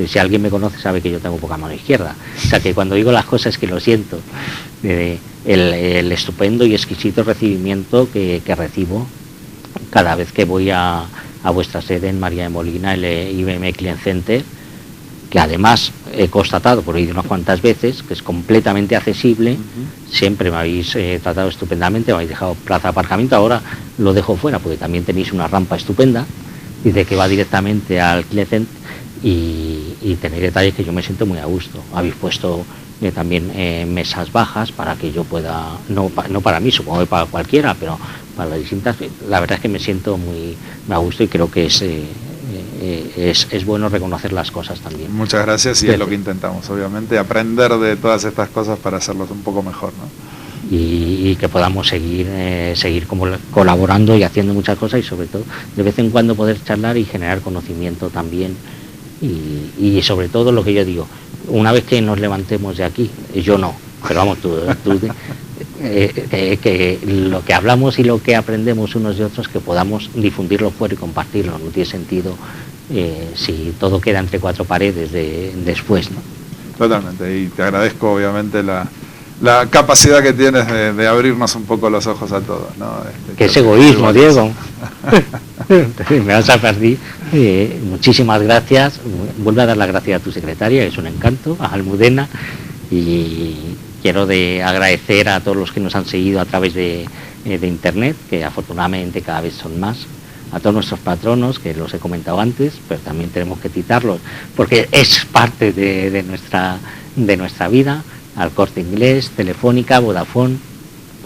si alguien me conoce sabe que yo tengo poca mano izquierda, o sea que cuando digo las cosas es que lo siento. El estupendo y exquisito recibimiento que recibo cada vez que voy a vuestra sede en María de Molina, el IBM Client Center, que además he constatado por ir unas cuantas veces que es completamente accesible. Siempre me habéis tratado estupendamente, me habéis dejado plaza de aparcamiento, ahora lo dejo fuera porque también tenéis una rampa estupenda y de que va directamente al Client Center, y tenéis detalles que yo me siento muy a gusto. Habéis puesto también mesas bajas para que yo pueda, no para mí, supongo que para cualquiera, pero para las distintas, la verdad es que me siento muy a gusto y creo que es bueno reconocer las cosas también. Muchas gracias, y es lo que intentamos, obviamente, aprender de todas estas cosas para hacerlos un poco mejor, ¿no? Y que podamos seguir colaborando y haciendo muchas cosas, y sobre todo de vez en cuando poder charlar y generar conocimiento también, y sobre todo lo que yo digo, una vez que nos levantemos de aquí, yo no, pero vamos, tú que lo que hablamos y lo que aprendemos unos de otros, que podamos difundirlo fuera y compartirlo. No tiene sentido si todo queda entre cuatro paredes después, ¿no? Totalmente, y te agradezco obviamente la capacidad que tienes de abrirnos un poco los ojos a todos, ¿no? Que es egoísmo, Diego. Me vas a perder. Muchísimas gracias. Vuelvo a dar las gracias a tu secretaria, que es un encanto, a Almudena, y quiero agradecer a todos los que nos han seguido a través de internet, que afortunadamente cada vez son más, a todos nuestros patronos, que los he comentado antes, pero también tenemos que citarlos porque es parte de nuestra vida, al Corte Inglés, Telefónica, Vodafone,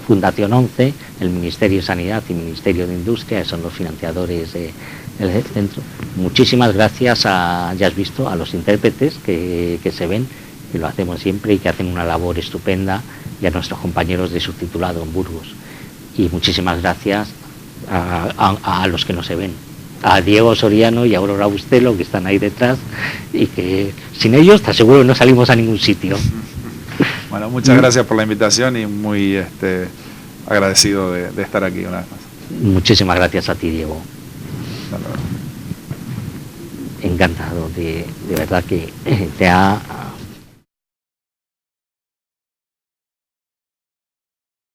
Fundación 11, el Ministerio de Sanidad y Ministerio de Industria, que son los financiadores del centro. Muchísimas gracias ya has visto, a los intérpretes que se ven, que lo hacemos siempre y que hacen una labor estupenda, y a nuestros compañeros de subtitulado en Burgos. Y muchísimas gracias a los que no se ven, a Diego Soriano y a Aurora Bustelo, que están ahí detrás, y que sin ellos te aseguro no salimos a ningún sitio. Bueno, muchas gracias por la invitación y muy agradecido de estar aquí una vez más. Muchísimas gracias a ti, Diego. Encantado, de verdad que te ha